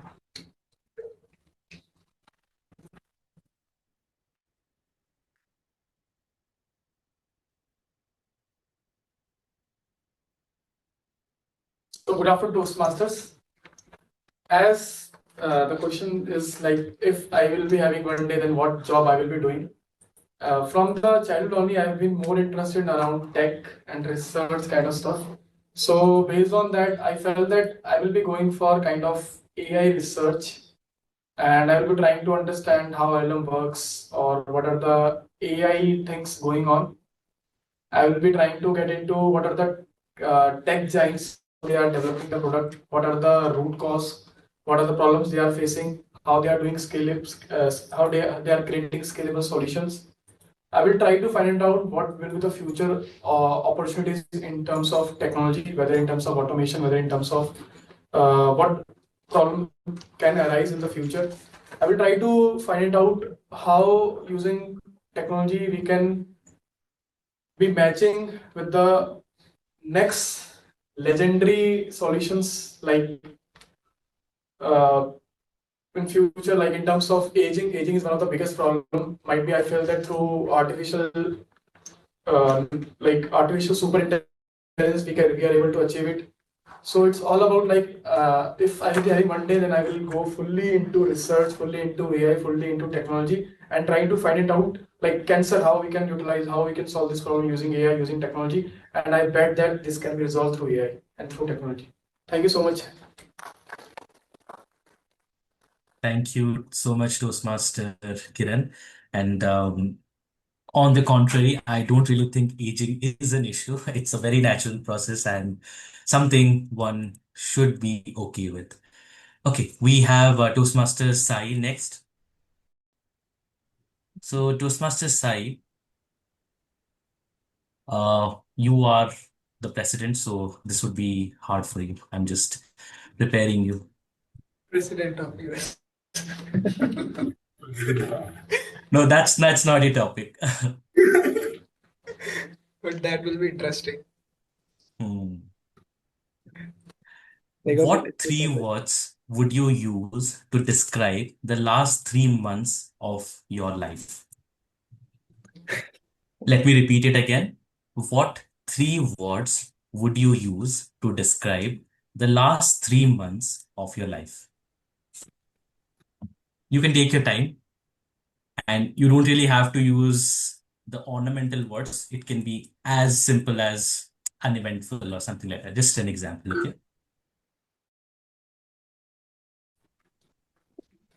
So good afternoon, Toastmasters. As the question is like, if I will be having one day, then what job I will be doing? From the childhood only, I have been more interested around tech and research kind of stuff. So based on that, I felt that I will be going for kind of AI research, and I will be trying to understand how LLM works or what are the AI things going on. I will be trying to get into what are the tech giants they are developing the product, what are the root cause, what are the problems they are facing, how they are doing how they are creating scalable solutions. I will try to find out what will be the future opportunities in terms of technology, whether in terms of automation, whether in terms of what problem can arise in the future. I will try to find out how using technology we can be matching with the next legendary solutions like uh, in future, like in terms of aging is one of the biggest problem. Might be I feel that through artificial super intelligence we are able to achieve it. So it's all about like if I will be having one day, then I will go fully into research, fully into AI, fully into technology, and trying to find it out like cancer, how we can utilize, how we can solve this problem using AI, using technology. And I bet that this can be resolved through AI and through technology. Thank you so much. Thank you so much, Toastmaster Kiran. And on the contrary, I don't really think aging is an issue. It's a very natural process and something one should be okay with. Okay, we have Toastmaster Sai next. So, Toastmaster Sai, you are the president, so this would be hard for you. I'm just preparing you. President of US. No, that's not a topic. But that will be interesting. Hmm. They got What it. three words would you use to describe the last 3 months of your life? Let me repeat it again. What three words would you use to describe the last 3 months of your life? You can take your time and you don't really have to use the ornamental words. It can be as simple as uneventful or something like that. Just an example, okay?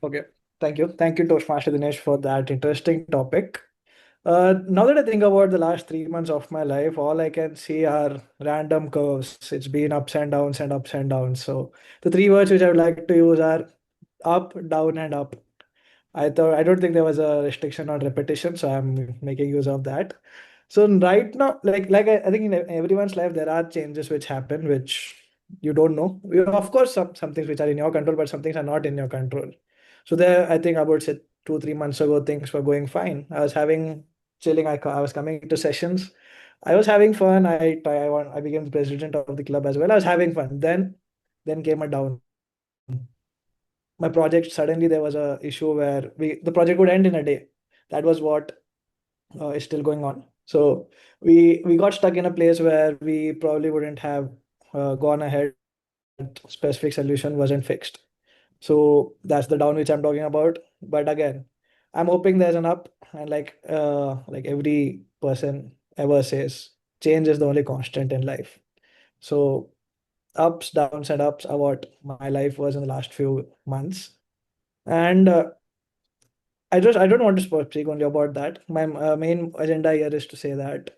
Okay. Thank you, Toastmaster Dinesh, for that interesting topic. Now that I think about the last 3 months of my life, all I can see are random curves. It's been ups and downs and ups and downs. So the three words which I would like to use are up, down, and up. I don't think there was a restriction on repetition, so I'm making use of that. So right now, I think in everyone's life there are changes which happen which you don't know. Of course, some things which are in your control, but some things are not in your control. So there, I think about say 2 3 months ago, things were going fine. I was having chilling. I was coming to sessions. I was having fun. I became the president of the club as well. I was having fun. Then came a down. My project, suddenly there was a issue where the project would end in a day. That was what is still going on. So we got stuck in a place where we probably wouldn't have gone ahead. Specific solution wasn't fixed. So that's the down which I'm talking about. But again, I'm hoping there's an up, and like every person ever says, change is the only constant in life. So ups, downs, and ups are what my life was in the last few months. And I don't want to speak only about that. My main agenda here is to say that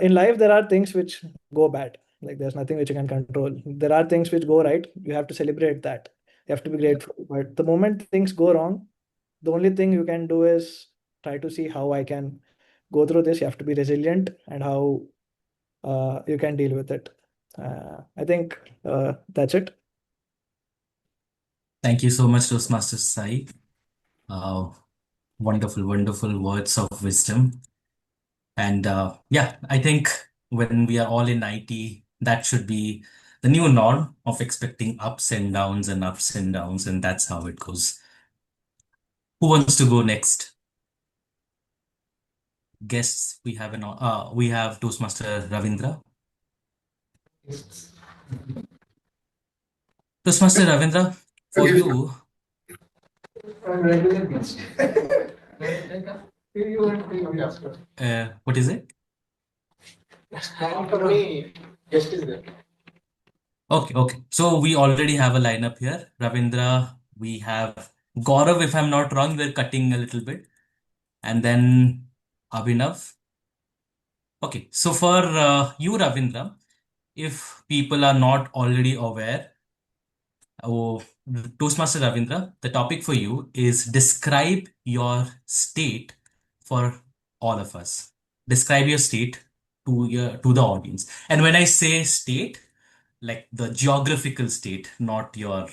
in life there are things which go bad. Like there's nothing which you can control. There are things which go right. You have to celebrate that. You have to be grateful. But the moment things go wrong, the only thing you can do is try to see how I can go through this. You have to be resilient and how you can deal with it. I think that's it. Thank you so much, Toastmaster Sai. Uh, wonderful, wonderful words of wisdom. And yeah, I think when we are all in IT, that should be the new norm of expecting ups and downs and ups and downs, and that's how it goes. Who wants to go next? Guests, we have Toastmaster Ravindra. Toastmaster Ravindra, for Okay. you, Regular guest. You want to be after. what is it? For me, guest is there. Okay. So we already have a lineup here. Ravindra, we have Gaurav, if I'm not wrong, we're cutting a little bit. And then Abhinav. Okay, so for you, Ravindra, if people are not already aware, oh, Toastmaster Ravindra, the topic for you is describe your state for all of us. Describe your state to the audience. And when I say state, like the geographical state, not your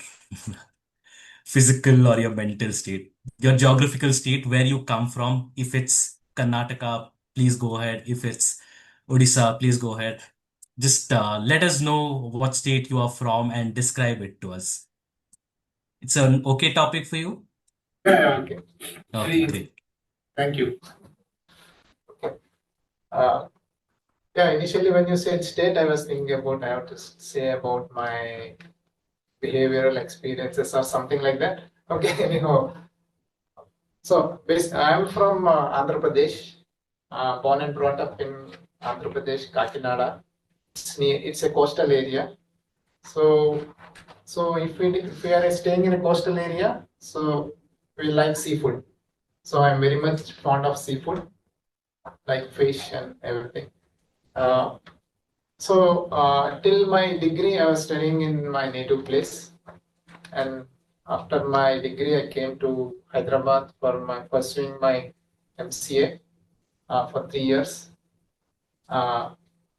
physical or your mental state. Your geographical state, where you come from. If it's Karnataka, please go ahead. If it's Odisha, please go ahead. Just let us know what state you are from and describe it to us. It's an okay topic for you? Yeah, okay. Okay, great. Thank you. Uh, yeah, initially when you said state, I was thinking about I have to say about my behavioral experiences or something like that. Okay, anyhow. So I'm from Andhra Pradesh, born and brought up in Andhra Pradesh, Kakinada. It's a coastal area. So if we are staying in a coastal area, so we like seafood. So I'm very much fond of seafood, like fish and everything. Till my degree, I was studying in my native place, and after my degree, I came to Hyderabad for pursuing my MCA for 3 years.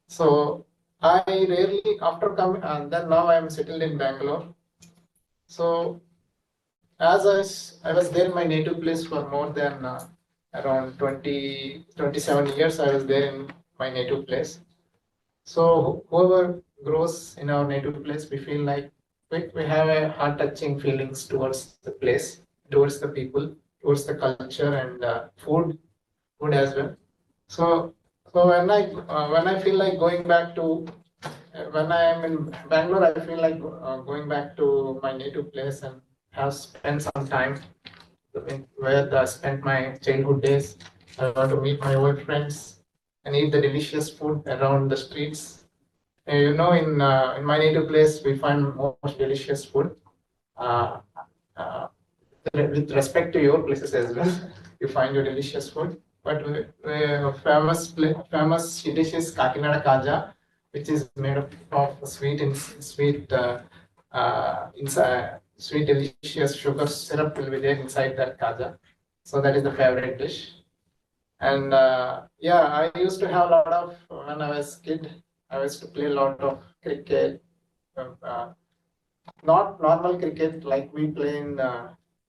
So I rarely after coming, and then now I am settled in Bangalore. So I was there in my native place for more than around 27 years. I was there in my native place. So whoever grows in our native place, we feel like we have a heart-touching feelings towards the place, towards the people, towards the culture and food as well. So when I feel like going back to when I am in Bangalore, I feel like going back to my native place and have spent some time where I spent my childhood days. I want to meet my old friends and eat the delicious food around the streets. In my native place, we find most delicious food. Uh, uh, with respect to your places as well, you find your delicious food. But famous dish is Kakinada Kaja, which is made of sweet delicious sugar syrup will be there inside that kaja. So that is the favorite dish. And I used to have a lot of when I was kid. I used to play a lot of cricket. Uh, Not normal cricket like we play in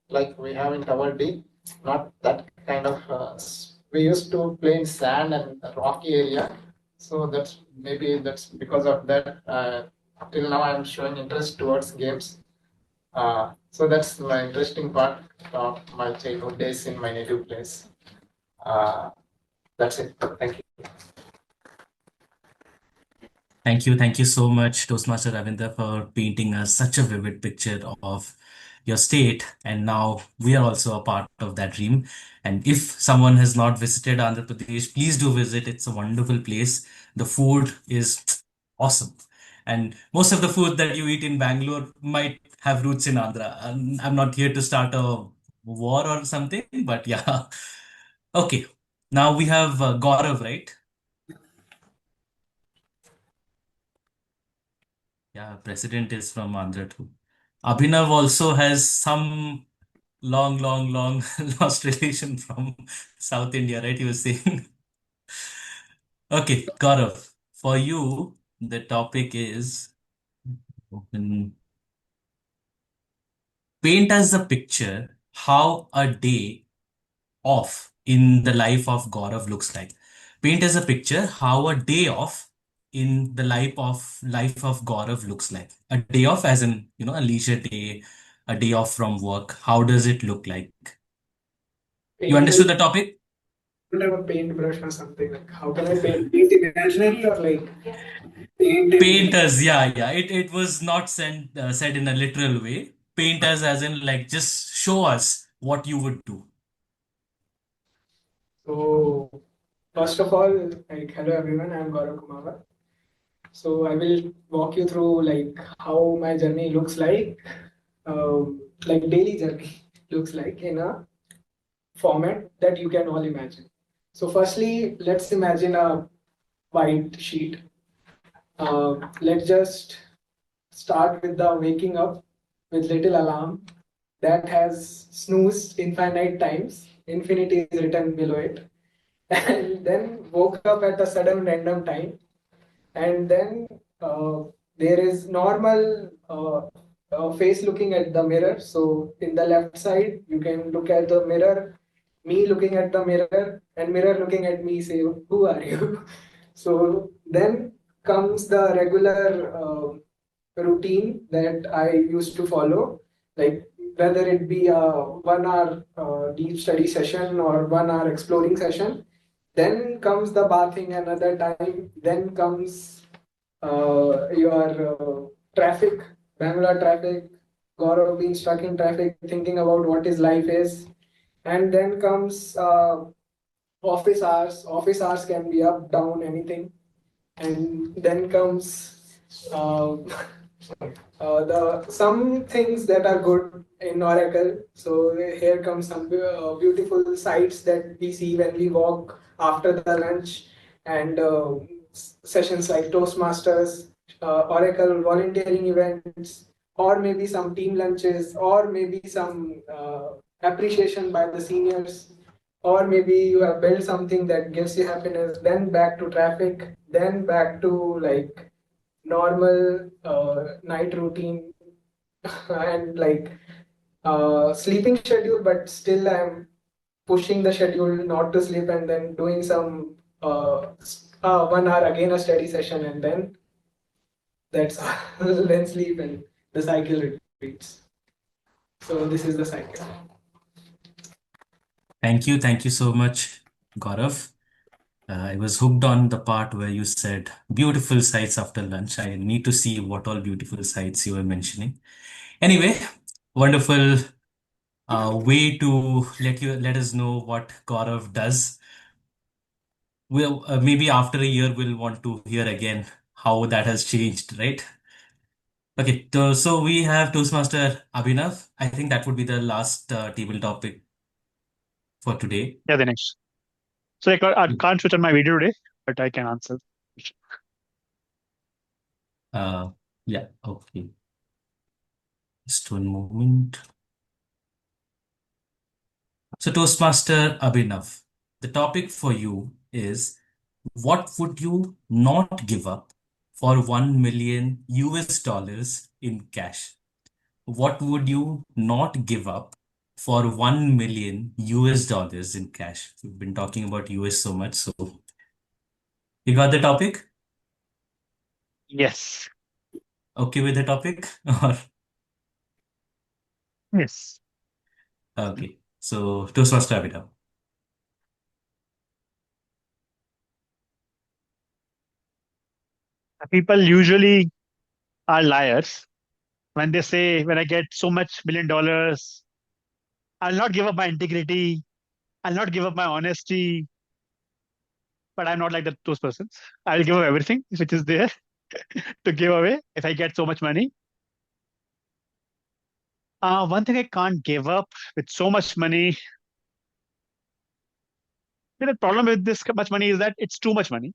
like we have in Tower D. Not that kind of. We used to play in sand and rocky area. So that's because of that. Till now, I'm showing interest towards games. So that's my interesting part of my childhood days in my native place. That's it. Thank you. Thank you so much, Toastmaster Ravindra, for painting us such a vivid picture of your state. And now we are also a part of that dream. And if someone has not visited Andhra Pradesh, please do visit. It's a wonderful place. The food is awesome. And most of the food that you eat in Bangalore might have roots in Andhra. I'm not here to start a war or something, but yeah. Okay. Now we have Gaurav, right? Yeah, president is from Andhra too. Abhinav also has some long lost relation from South India, right? You were saying. Okay, Gaurav, for you, the topic is mm, paint us a picture how a day off in the life of Gaurav looks like. Paint us a picture how a day off in the life of Gaurav looks like. A day off, as in, a leisure day, a day off from work. How does it look like? You Paint understood the topic? don't have a paintbrush or something like how can I paint imaginary or like paint in Painters, yeah. It was not said in a literal way. Painters, as in, like, just show us what you would do. so first of all, like hello everyone, I'm Gaurav Kumar. So I will walk you through like how my journey looks like daily journey looks like in a format that you can all imagine. So firstly, let's imagine a white sheet. Let's just start with the waking up with little alarm that has snoozed infinite times. Infinity is written below it. And then woke up at a sudden random time. And then there is normal face looking at the mirror. So in the left side, you can look at the mirror, me looking at the mirror, and mirror looking at me, say, "Who are you?" So then comes the regular routine that I used to follow, like whether it be a 1 hour deep study session or 1 hour exploring session. Then comes the bathing another time. Then comes your traffic, Bangalore traffic, Gaurav being stuck in traffic, thinking about what his life is. And then comes office hours. Office hours can be up, down, anything. And then comes the some things that are good in Oracle. So here comes some beautiful sights that we see when we walk after the lunch, and sessions like Toastmasters, Oracle volunteering events, or maybe some team lunches, or maybe some appreciation by the seniors, or maybe you have built something that gives you happiness. Then back to traffic, then back to like normal night routine and like sleeping schedule, but still I'm pushing the schedule not to sleep, and then doing some 1 hour again a study session, and then that's then sleep, and the cycle repeats. So this is the cycle. Thank you so much, Gaurav. I was hooked on the part where you said beautiful sights after lunch. I need to see what all beautiful sights you were mentioning. Anyway, wonderful way to let us know what Gaurav does. We'll maybe after a year we'll want to hear again how that has changed, right? Okay, so we have Toastmaster Abhinav. I think that would be the last table topic for today. Yeah, Dinesh. So I can't switch on my video today, but I can answer. Uh, yeah, okay. Just one moment. So, Toastmaster Abhinav, the topic for you is what would you not give up for 1 million US dollars in cash? What would you not give up for 1 million US dollars in cash? We've been talking about US so much, so you got the topic? Yes. Okay with the topic? Or Yes. okay. So, Toastmaster Abhinav. People usually are liars when they say, when I get so much $1 million, I'll not give up my integrity, I'll not give up my honesty, but I'm not like those persons. I'll give up everything which is there to give away if I get so much money. One thing I can't give up with so much money, the problem with this much money is that it's too much money.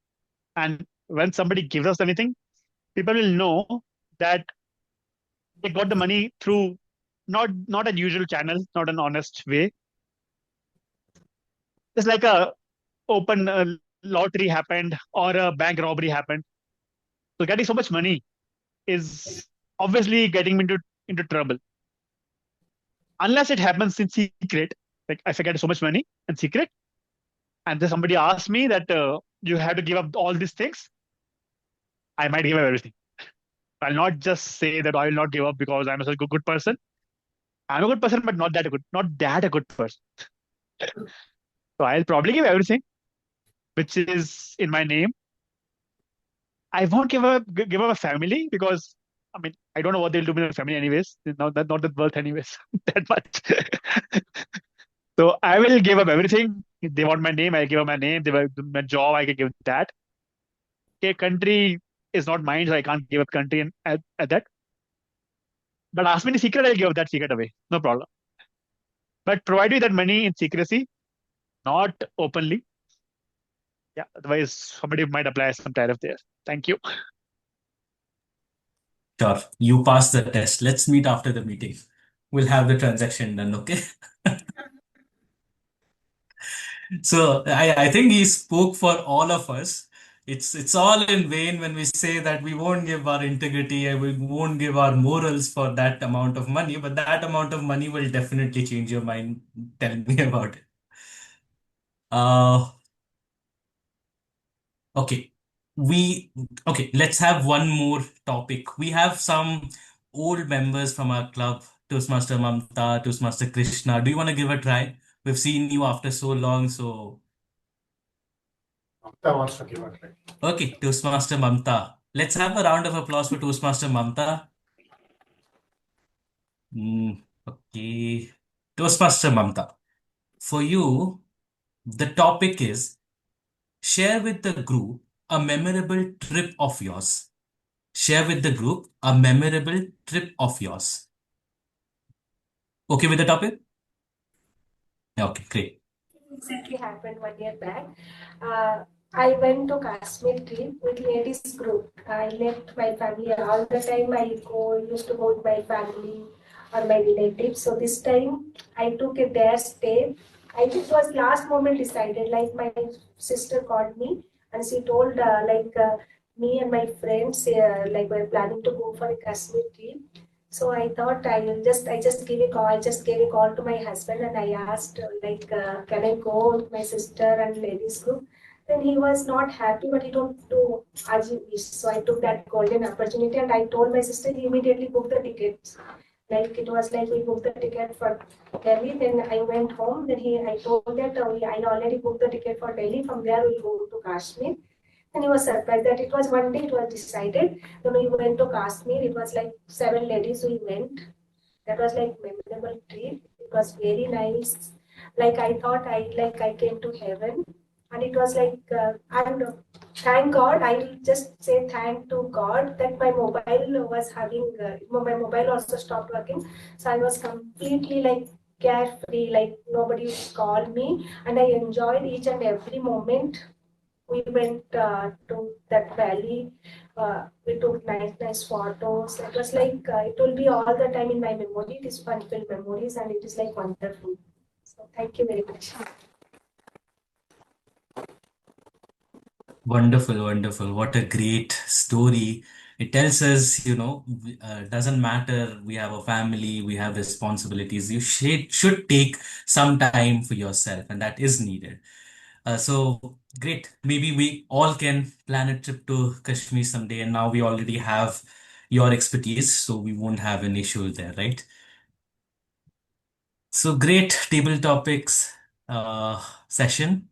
And when somebody gives us anything, people will know that they got the money through not a usual channel, not an honest way. It's like a open lottery happened or a bank robbery happened. So getting so much money is obviously getting me into trouble. Unless it happens in secret, like if I get so much money in secret, and then somebody asks me that you have to give up all these things, I might give up everything. I'll not just say that I will not give up because I'm a good person. I'm a good person, but not that a good person. So I'll probably give everything, which is in my name. I won't give up a family because I mean I don't know what they'll do with my family anyways. Not that worth anyways that much. So I will give up everything. If they want my name, I'll give up my name. They want my job, I can give that. Okay, country is not mine, so I can't give up country at that. But ask me the secret, I'll give that secret away. No problem. But provide me that money in secrecy, not openly. Yeah, otherwise somebody might apply some tariff there. Thank you. Sure, you pass the test. Let's meet after the meeting. We'll have the transaction done, okay? So I think he spoke for all of us. It's all in vain when we say that we won't give our integrity and we won't give our morals for that amount of money, but that amount of money will definitely change your mind. Tell me about it. Uh, okay. Let's have one more topic. We have some old members from our club, Toastmaster Mamta, Toastmaster Krishna. Do you want to give a try? We've seen you after so long, so Mamta wants to give a try. okay, Toastmaster Mamta. Let's have a round of applause for Toastmaster Mamta. Okay. Toastmaster Mamta. For you, the topic is share with the group a memorable trip of yours. Share with the group a memorable trip of yours. Okay with the topic? Okay, great. Exactly happened 1 year back. I went to Kashmir trip with ladies group. I left my family all the time. Used to go with my family or my relatives. So this time I took a day stay. I think it was last moment decided. Like my sister called me and she told me and my friends like we're planning to go for a Kashmir trip. So I thought I just give a call. I just gave a call to my husband and I asked can I go with my sister and ladies group? Then he was not happy, but he told to as you wish. So I took that golden opportunity and I told my sister he immediately booked the tickets. Like it was like we booked the ticket for Delhi. Then I went home. I told that I already booked the ticket for Delhi. From there we'll go to Kashmir. And he was surprised that it was one day it was decided. Then we went to Kashmir. It was like 7 ladies we went. That was like memorable trip. It was very nice. Like I thought I came to heaven. And it was like and thank God. I just say thank to God that my mobile was having my mobile also stopped working. So I was completely like carefree, like nobody called me, and I enjoyed each and every moment. We went to that valley. We took nice photos. It was like it will be all the time in my memory. It is fun-filled memories, and it is like wonderful. So thank you very much. Wonderful, wonderful. What a great story. It tells us, doesn't matter. We have a family, we have responsibilities. You should take some time for yourself, and that is needed. So great. Maybe we all can plan a trip to Kashmir someday, and now we already have your expertise, so we won't have an issue there, right? So great table topics session.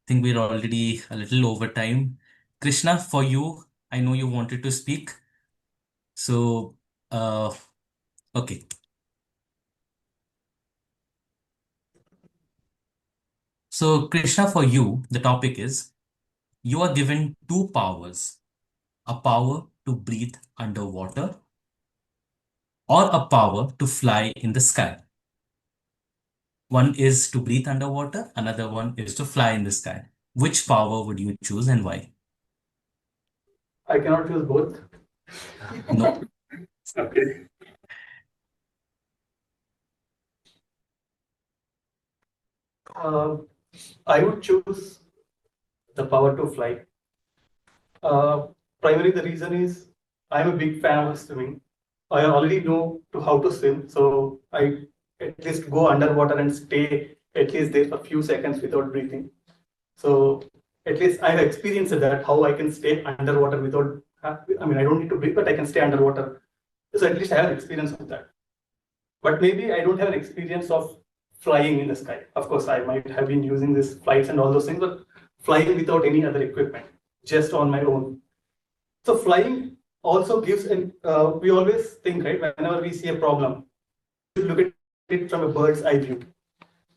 Think we're already a little over time. Krishna, for you, I know you wanted to speak. So, okay. So, Krishna, for you, the topic is you are given two powers, a power to breathe underwater or a power to fly in the sky. One is to breathe underwater, another one is to fly in the sky. Which power would you choose and why? I cannot choose both. No. Okay. I would choose the power to fly. Primarily, the reason is I'm a big fan of swimming. I already know how to swim, so I at least go underwater and stay at least there for a few seconds without breathing. So at least I have experienced that how I can stay underwater without. I mean, I don't need to breathe, but I can stay underwater. So at least I have an experience with that. But maybe I don't have an experience of flying in the sky. Of course, I might have been using these flights and all those things, but flying without any other equipment, just on my own. So flying also gives, and we always think, right, whenever we see a problem, we look at it from a bird's eye view.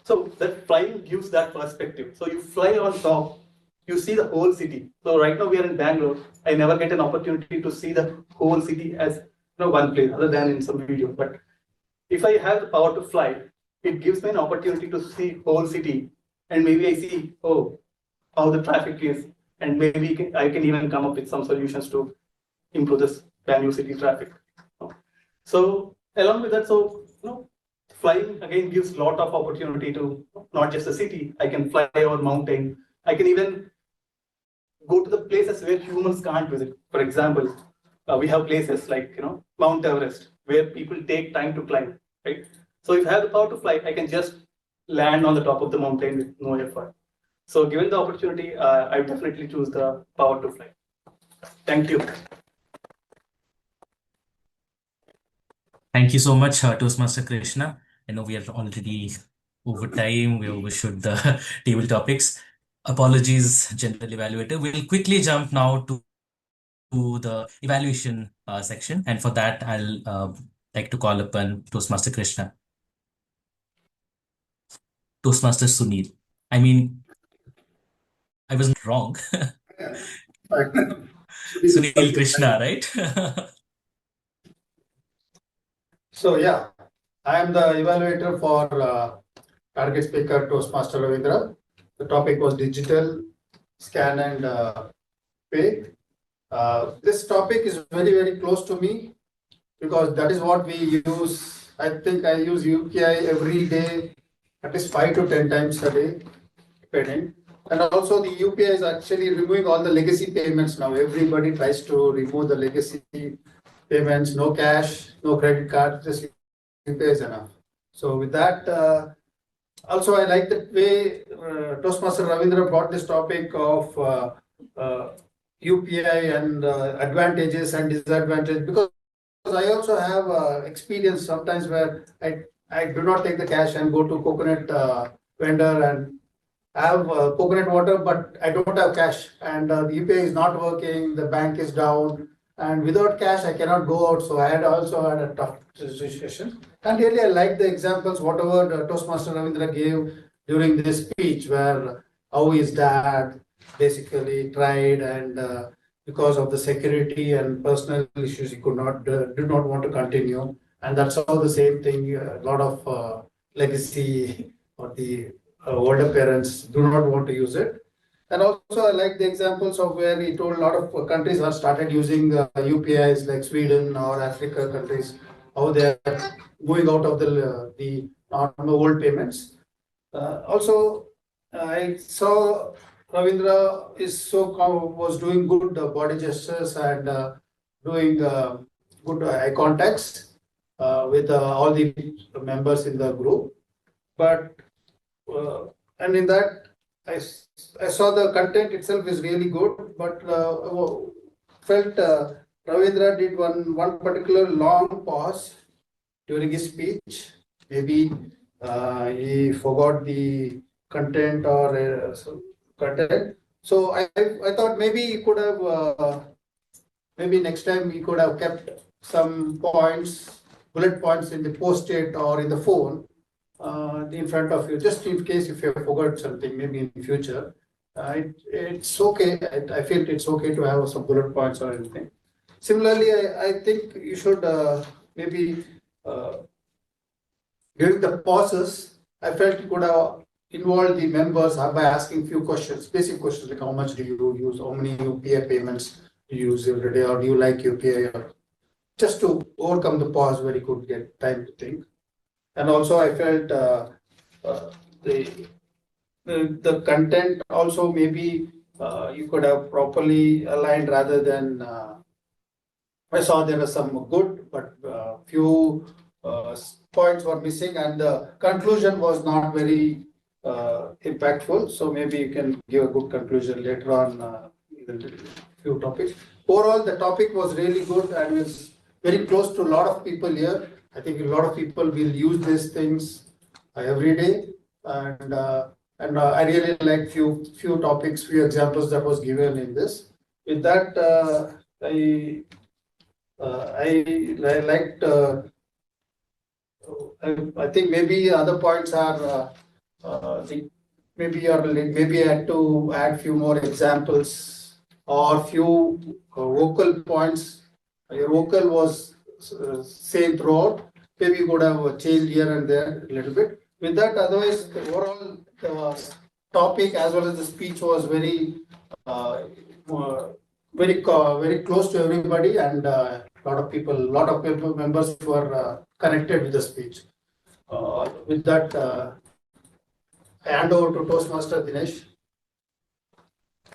So that flying gives that perspective. So you fly on top, you see the whole city. So right now we are in Bangalore. I never get an opportunity to see the whole city as one place, other than in some video. But if I have the power to fly, it gives me an opportunity to see whole city, and maybe I see how the traffic is, and maybe I can even come up with some solutions to improve this Bangalore city traffic. So along with that, flying again gives a lot of opportunity to not just the city. I can fly over mountain. I can even go to the places where humans can't visit. For example, we have places like Mount Everest where people take time to climb, right? So if I have the power to fly, I can just land on the top of the mountain with no effort. So given the opportunity, I would definitely choose the power to fly. Thank you. Thank you so much, Toastmaster Krishna. I know we are already over time. We overshot the table topics. Apologies, general evaluator. We'll quickly jump now to the evaluation section. And for that, I'll like to call upon Toastmaster Krishna. Toastmaster Sunil. I mean, I wasn't wrong. Sunil Krishna, right? So yeah, I am the evaluator for target speaker Toastmaster Ravindra. The topic was digital, scan and pay. This topic is very, very close to me because that is what we use. I think I use UPI every day, at least 5 to 10 times a day, depending. And also the UPI is actually removing all the legacy payments now. Everybody tries to remove the legacy payments, no cash, no credit card, just UPI is enough. So with that, also I like the way Toastmaster Ravindra brought this topic of UPI and advantages and disadvantages, because I also have experience sometimes where I do not take the cash and go to coconut vendor and have coconut water, but I don't have cash, and the UPI is not working, the bank is down, and without cash I cannot go out. So I had also had a tough situation. And really I like the examples, whatever the Toastmaster Ravindra gave during this speech, where how his dad basically tried, and because of the security and personal issues, he did not want to continue. And that's how the same thing, a lot of legacy or the older parents do not want to use it. And also I like the examples of where he told a lot of countries have started using UPIs, like Sweden or Africa countries, how they are going out of the normal old payments. Also, I saw Ravindra was doing good body gestures and doing good eye contacts with all the members in the group. But and in that, I saw the content itself is really good, but felt Ravindra did one particular long pause during his speech. Maybe he forgot the content or content. So I thought maybe he could have maybe next time he could have kept some bullet points in the post-it or in the phone in front of you, just in case if you forgot something, maybe in future. It's okay. I feel it's okay to have some bullet points or anything. Similarly, I think you should maybe during the pauses, I felt you could have involved the members by asking few questions, basic questions like how much do you use, how many UPI payments you use every day, or you like UPI, or just to overcome the pause where you could get time to think. And also, I felt uh, the, the content also maybe you could have properly aligned rather than. I saw there were some good, but few points were missing, and the conclusion was not very impactful. So maybe you can give a good conclusion later on in the few topics. Overall, the topic was really good and was very close to a lot of people here. I think a lot of people will use these things every day, and I really like few topics, few examples that was given in this. With that, I liked. I think maybe other points are maybe I had to add few more examples or few vocal points. Your vocal was same throughout. Maybe you could have changed here and there a little bit. With that, otherwise, the overall topic as well as the speech was very very close to everybody, and lot of people members were connected with the speech. With that, I hand over to Toastmaster Dinesh.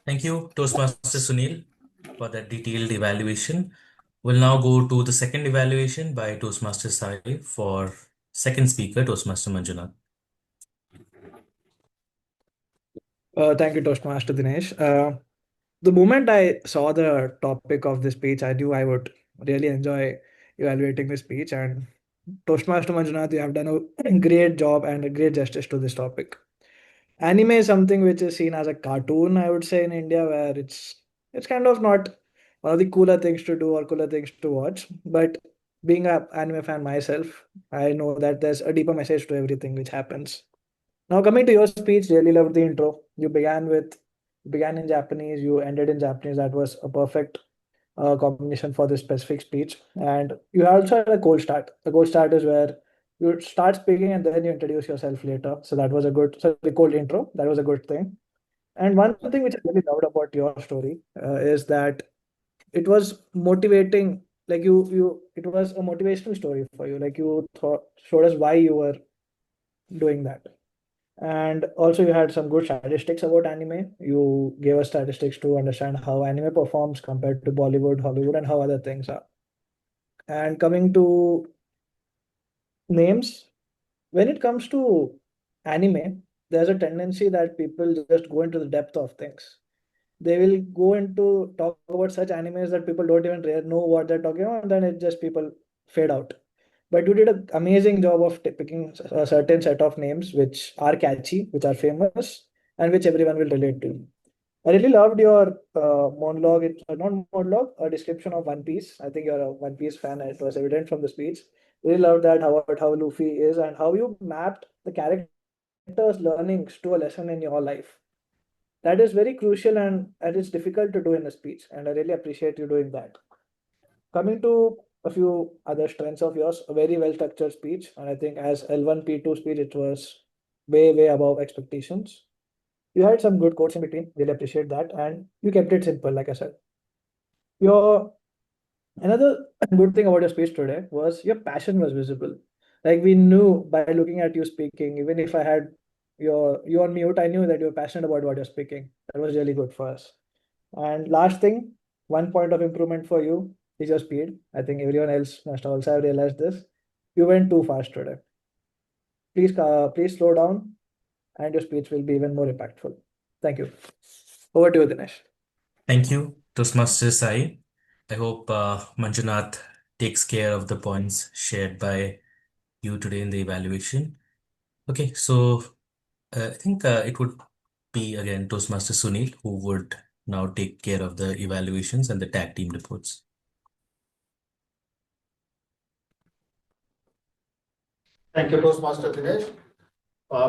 Thank you, Toastmaster Sunil, for that detailed evaluation. We'll now go to the second evaluation by Toastmaster Sai for second speaker, Toastmaster Manjunath. Thank you, Toastmaster Dinesh. The moment I saw the topic of the speech, I knew I would really enjoy evaluating the speech. And Toastmaster Manjunath, you have done a great job and a great justice to this topic. Anime is something which is seen as a cartoon, I would say, in India, where it's kind of not one of the cooler things to do or cooler things to watch. But being an anime fan myself, I know that there's a deeper message to everything which happens. Now, coming to your speech, really loved the intro. You began in Japanese, you ended in Japanese. That was a perfect combination for this specific speech. And you also had a cold start. A cold start is where you start speaking and then you introduce yourself later. So that was a good, so the cold intro. That was a good thing. And one thing which I really loved about your story is that it was motivating. Like it was a motivational story for you. Like you showed us why you were doing that. And also, you had some good statistics about anime. You gave us statistics to understand how anime performs compared to Bollywood, Hollywood, and how other things are. And coming to names, when it comes to anime, there's a tendency that people just go into the depth of things. They will go into talk about such animes that people don't even know what they're talking about, and then it just people fade out. But you did an amazing job of picking a certain set of names which are catchy, which are famous, and which everyone will relate to. I really loved your monologue, not monologue, a description of One Piece. I think you're a One Piece fan. It was evident from the speech. Really loved that how Luffy is and how you mapped the character's learnings to a lesson in your life. That is very crucial and it's difficult to do in a speech. And I really appreciate you doing that. Coming to a few other strengths of yours, a very well structured speech. And I think as L1, P2 speech, it was way above expectations. You had some good quotes in between. Really appreciate that. And you kept it simple, like I said. Your another good thing about your speech today was your passion was visible. Like we knew by looking at you speaking, even if I had you on mute, I knew that you're passionate about what you're speaking. That was really good for us. And last thing, one point of improvement for you is your speed. I think everyone else must also have realized this. You went too fast today. Please slow down, and your speech will be even more impactful. Thank you. Over to you, Dinesh. Thank you, Toastmaster Sai. I hope Manjunath takes care of the points shared by you today in the evaluation. Okay, so I think it would be again Toastmaster Sunil who would now take care of the evaluations and the tag team reports. Thank you, Toastmaster Dinesh.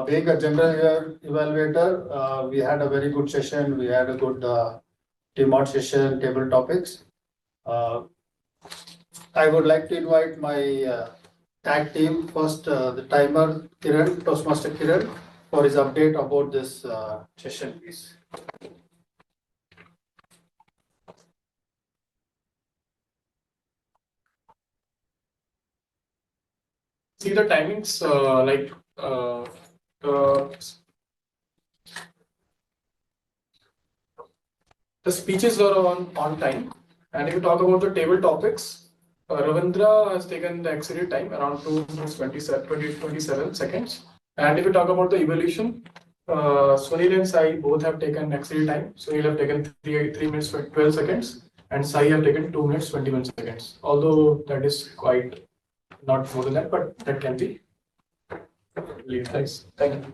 Being a general evaluator, we had a very good session. We had a good team out session, table topics. I would like to invite my tag team first, the timer Kiran, Toastmaster Kiran, for his update about this session, please. see the timings, the speeches were on time. And if you talk about the table topics, Ravindra has taken the exceeded time around 2 minutes 27 seconds. And if you talk about the evolution, Sunil and Sai both have taken exceeded time. Sunil have taken 3 minutes 12 seconds, and Sai have taken 2 minutes 21 seconds. Although that is quite not more than that, but that can be. Nice. Thank you.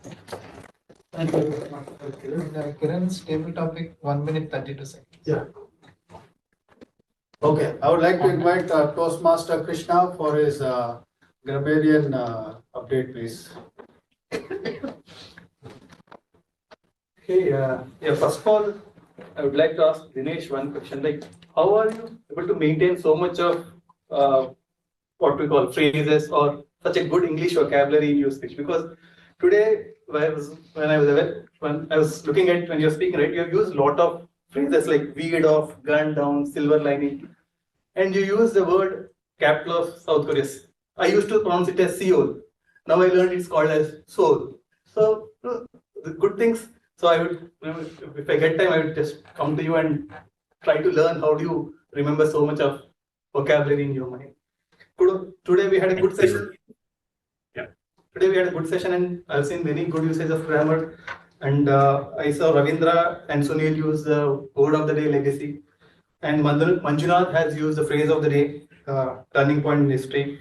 Thank you. Kiran's table topic, 1 minute 32 seconds. Yeah. Okay, I would like to invite Toastmaster Krishna for his grammarian update, please. Hey, first of all, I would like to ask Dinesh one question. Like, how are you able to maintain so much of what we call phrases or such a good English vocabulary in your speech? Because today, when I was looking at when you're speaking, right, you have used a lot of phrases like weed off, gun down, silver lining, and you use the word capital of South Korea. I used to pronounce it as Seoul. Now I learned it's called as Seoul. So the good things. So I would, if I get time, I would just come to you and try to learn how do you remember so much of vocabulary in your mind. Today we had a good session. Yeah. Today we had a good session, and I've seen many good usage of grammar. And I saw Ravindra and Sunil use the word of the day, legacy. And Manjunath has used the phrase of the day, turning point in history.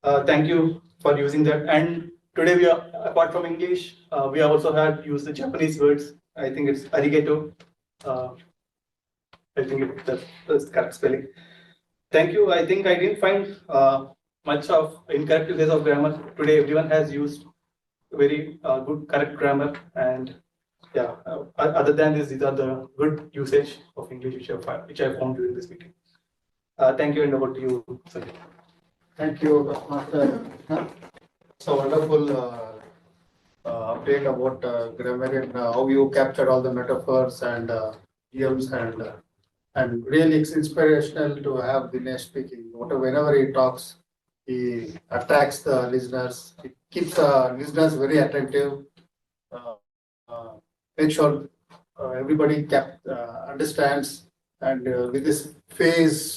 Thank you for using that. And today we are, apart from English, we also had used the Japanese words. I think it's arigato. I think that's the correct spelling. Thank you. I think I didn't find much of incorrect usage of grammar. Today everyone has used very good correct grammar, and yeah, other than this, these are the good usage of English which I found during this meeting. Thank you, and over to you, Sanjay. Thank you, Master. It's a wonderful update about grammarian, how you captured all the metaphors and idioms, and really it's inspirational to have Dinesh speaking. Whenever he talks, he attracts the listeners. He keeps the listeners very attentive. Make sure everybody understands, and with this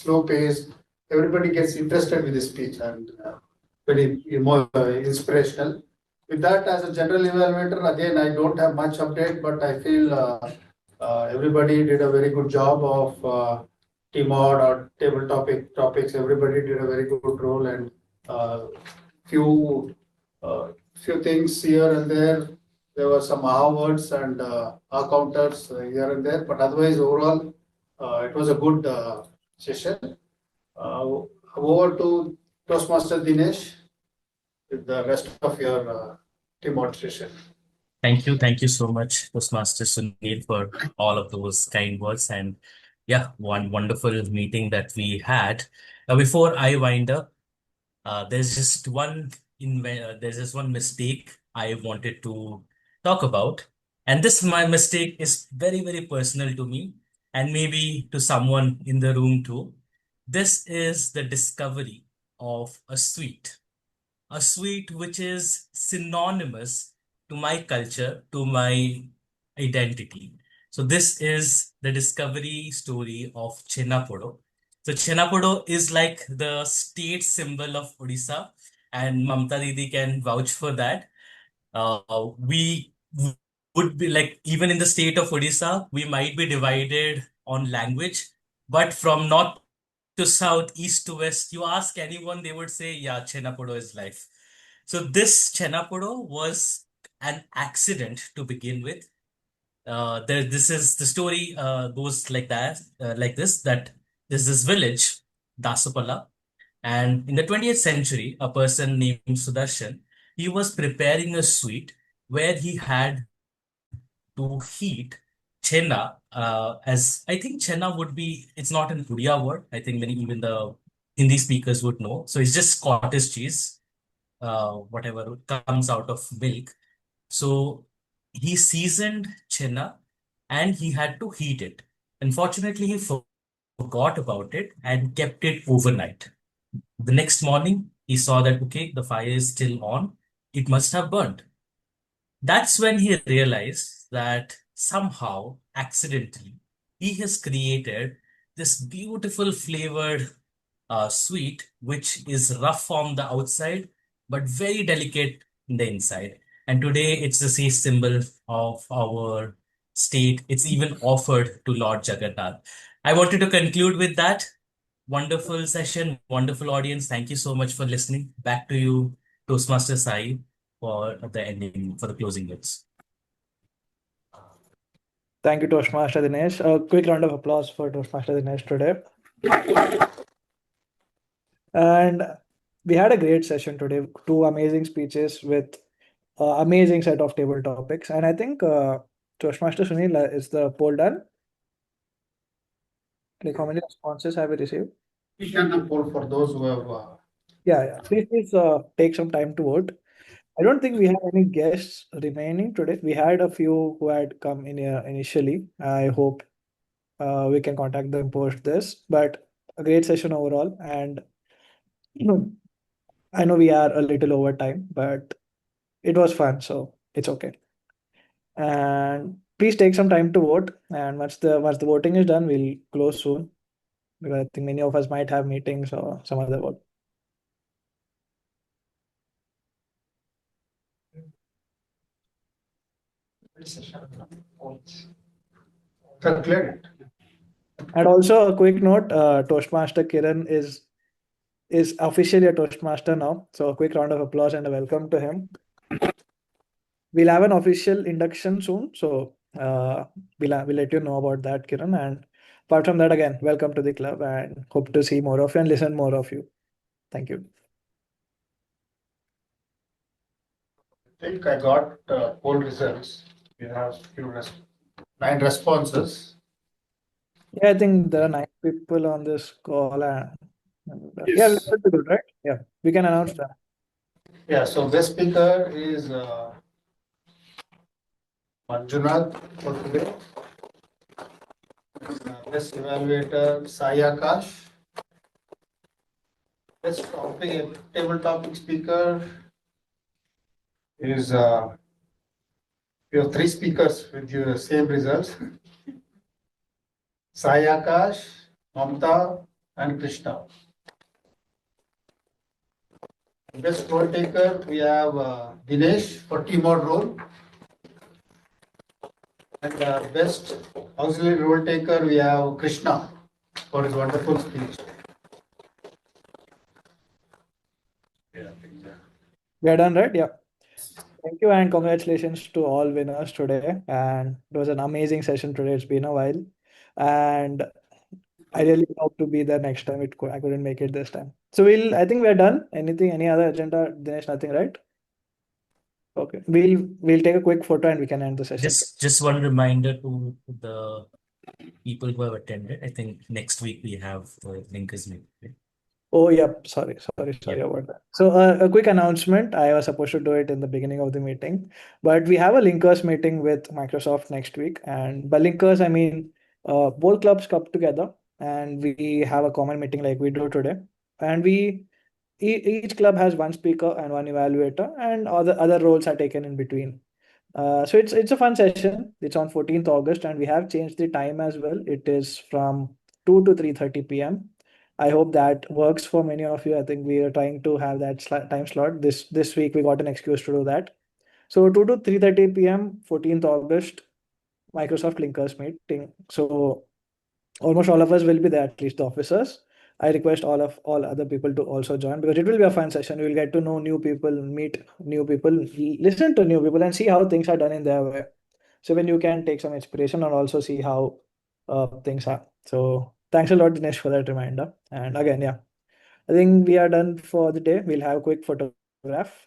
slow pace, everybody gets interested with his speech, and very more inspirational. With that, as a general evaluator, again, I don't have much update, but I feel everybody did a very good job of T-mod or table topics. Everybody did a very good role, and few things here and there. There were some aha words and aha counters here and there, but otherwise, overall, it was a good session. Over to Toastmaster Dinesh with the rest of your demonstration. Thank you so much, Toastmaster Sunil, for all of those kind words. And yeah, one wonderful meeting that we had. Before I wind up, there's just one mistake I wanted to talk about, and this my mistake is very, very personal to me, and maybe to someone in the room too. This is the discovery of a sweet which is synonymous to my culture, to my identity. So this is the discovery story of Chenapodo. So Chenapodo is like the state symbol of Odisha, and Mamta Didi can vouch for that. We would be like, even in the state of Odisha, we might be divided on language, but from north to south, east to west, you ask anyone, they would say, yeah, Chenapodo is life. So this Chenapodo was an accident to begin with. This is the story goes like that, that there's this village, Dasapala, and in the 20th century, a person named Sudarshan, he was preparing a sweet where he had to heat chenna, as I think chenna would be, it's not an Odia word. I think even the Hindi speakers would know. So it's just cottage cheese, whatever comes out of milk. So he seasoned chenna and he had to heat it. Unfortunately, he forgot about it and kept it overnight. The next morning, he saw that, okay, the fire is still on. It must have burnt. That's when he realized that somehow, accidentally, he has created this beautiful flavored sweet, which is rough on the outside, but very delicate in the inside. And today it's the sea symbol of our state. It's even offered to Lord Jagannath. I wanted to conclude with that. Wonderful session, wonderful audience. Thank you so much for listening. Back to you, Toastmaster Sai, for the ending, for the closing words. Thank you, Toastmaster Dinesh. A quick round of applause for Toastmaster Dinesh today. And we had a great session today. Two amazing speeches with amazing set of table topics. And I think Toastmaster Sunil, is the poll done? Like, how many responses have we received? We can poll for those who have. Yeah. Please take some time to vote. I don't think we have any guests remaining today. We had a few who had come in initially. I hope we can contact them post this. But a great session overall. And I know we are a little over time, but it was fun, so it's okay. And please take some time to vote. And once the voting is done, we'll close soon because I think many of us might have meetings or some other work. Conclude. And also a quick note: Toastmaster Kiran is officially a Toastmaster now. So a quick round of applause and a welcome to him. We'll have an official induction soon, so we'll let you know about that, Kiran. And apart from that, again, welcome to the club, and hope to see more of you and listen more of you. Thank you. I think I got poll results. We have 9 responses. Yeah, I think there are 9 people on this call. And yeah, Yes. that's good, right? Yeah, we can announce that. Yeah, so best speaker is Manjunath for today. Best evaluator Sai Akash. Best table topic speaker is we have 3 speakers with the same results. Sai Akash, Mamta, and Krishna. Best role taker, we have Dinesh for teamwork role. And best auxiliary role taker, we have Krishna for his wonderful speech. We are done, right? Yeah. Thank you and congratulations to all winners today. And it was an amazing session today. It's been a while. And I really hope to be there next time. I couldn't make it this time. So I think we're done. Any other agenda? Dinesh, nothing, right? Okay. We'll take a quick photo and we can end the session. Just one reminder to the people who have attended. I think next week we have the linkers meeting. Oh, yep. Sorry about that. So a quick announcement. I was supposed to do it in the beginning of the meeting, but we have a linkers meeting with Microsoft next week. And by linkers, I mean both clubs come together and we have a common meeting like we do today. And each club has one speaker and one evaluator, and other roles are taken in between. So it's a fun session. It's on 14th August, and we have changed the time as well. It is from 2 to 3:30 p.m. I hope that works for many of you. I think we are trying to have that time slot. This week we got an excuse to do that. So 2 to 3:30 p.m. 14th August, Microsoft Linkers meeting. So almost all of us will be there, at least the officers. I request all other people to also join because it will be a fun session. You will get to know new people, meet new people, listen to new people, and see how things are done in their way. So when you can take some inspiration and also see how things are. So thanks a lot, Dinesh, for that reminder. And again, yeah, I think we are done for the day. We'll have a quick photograph.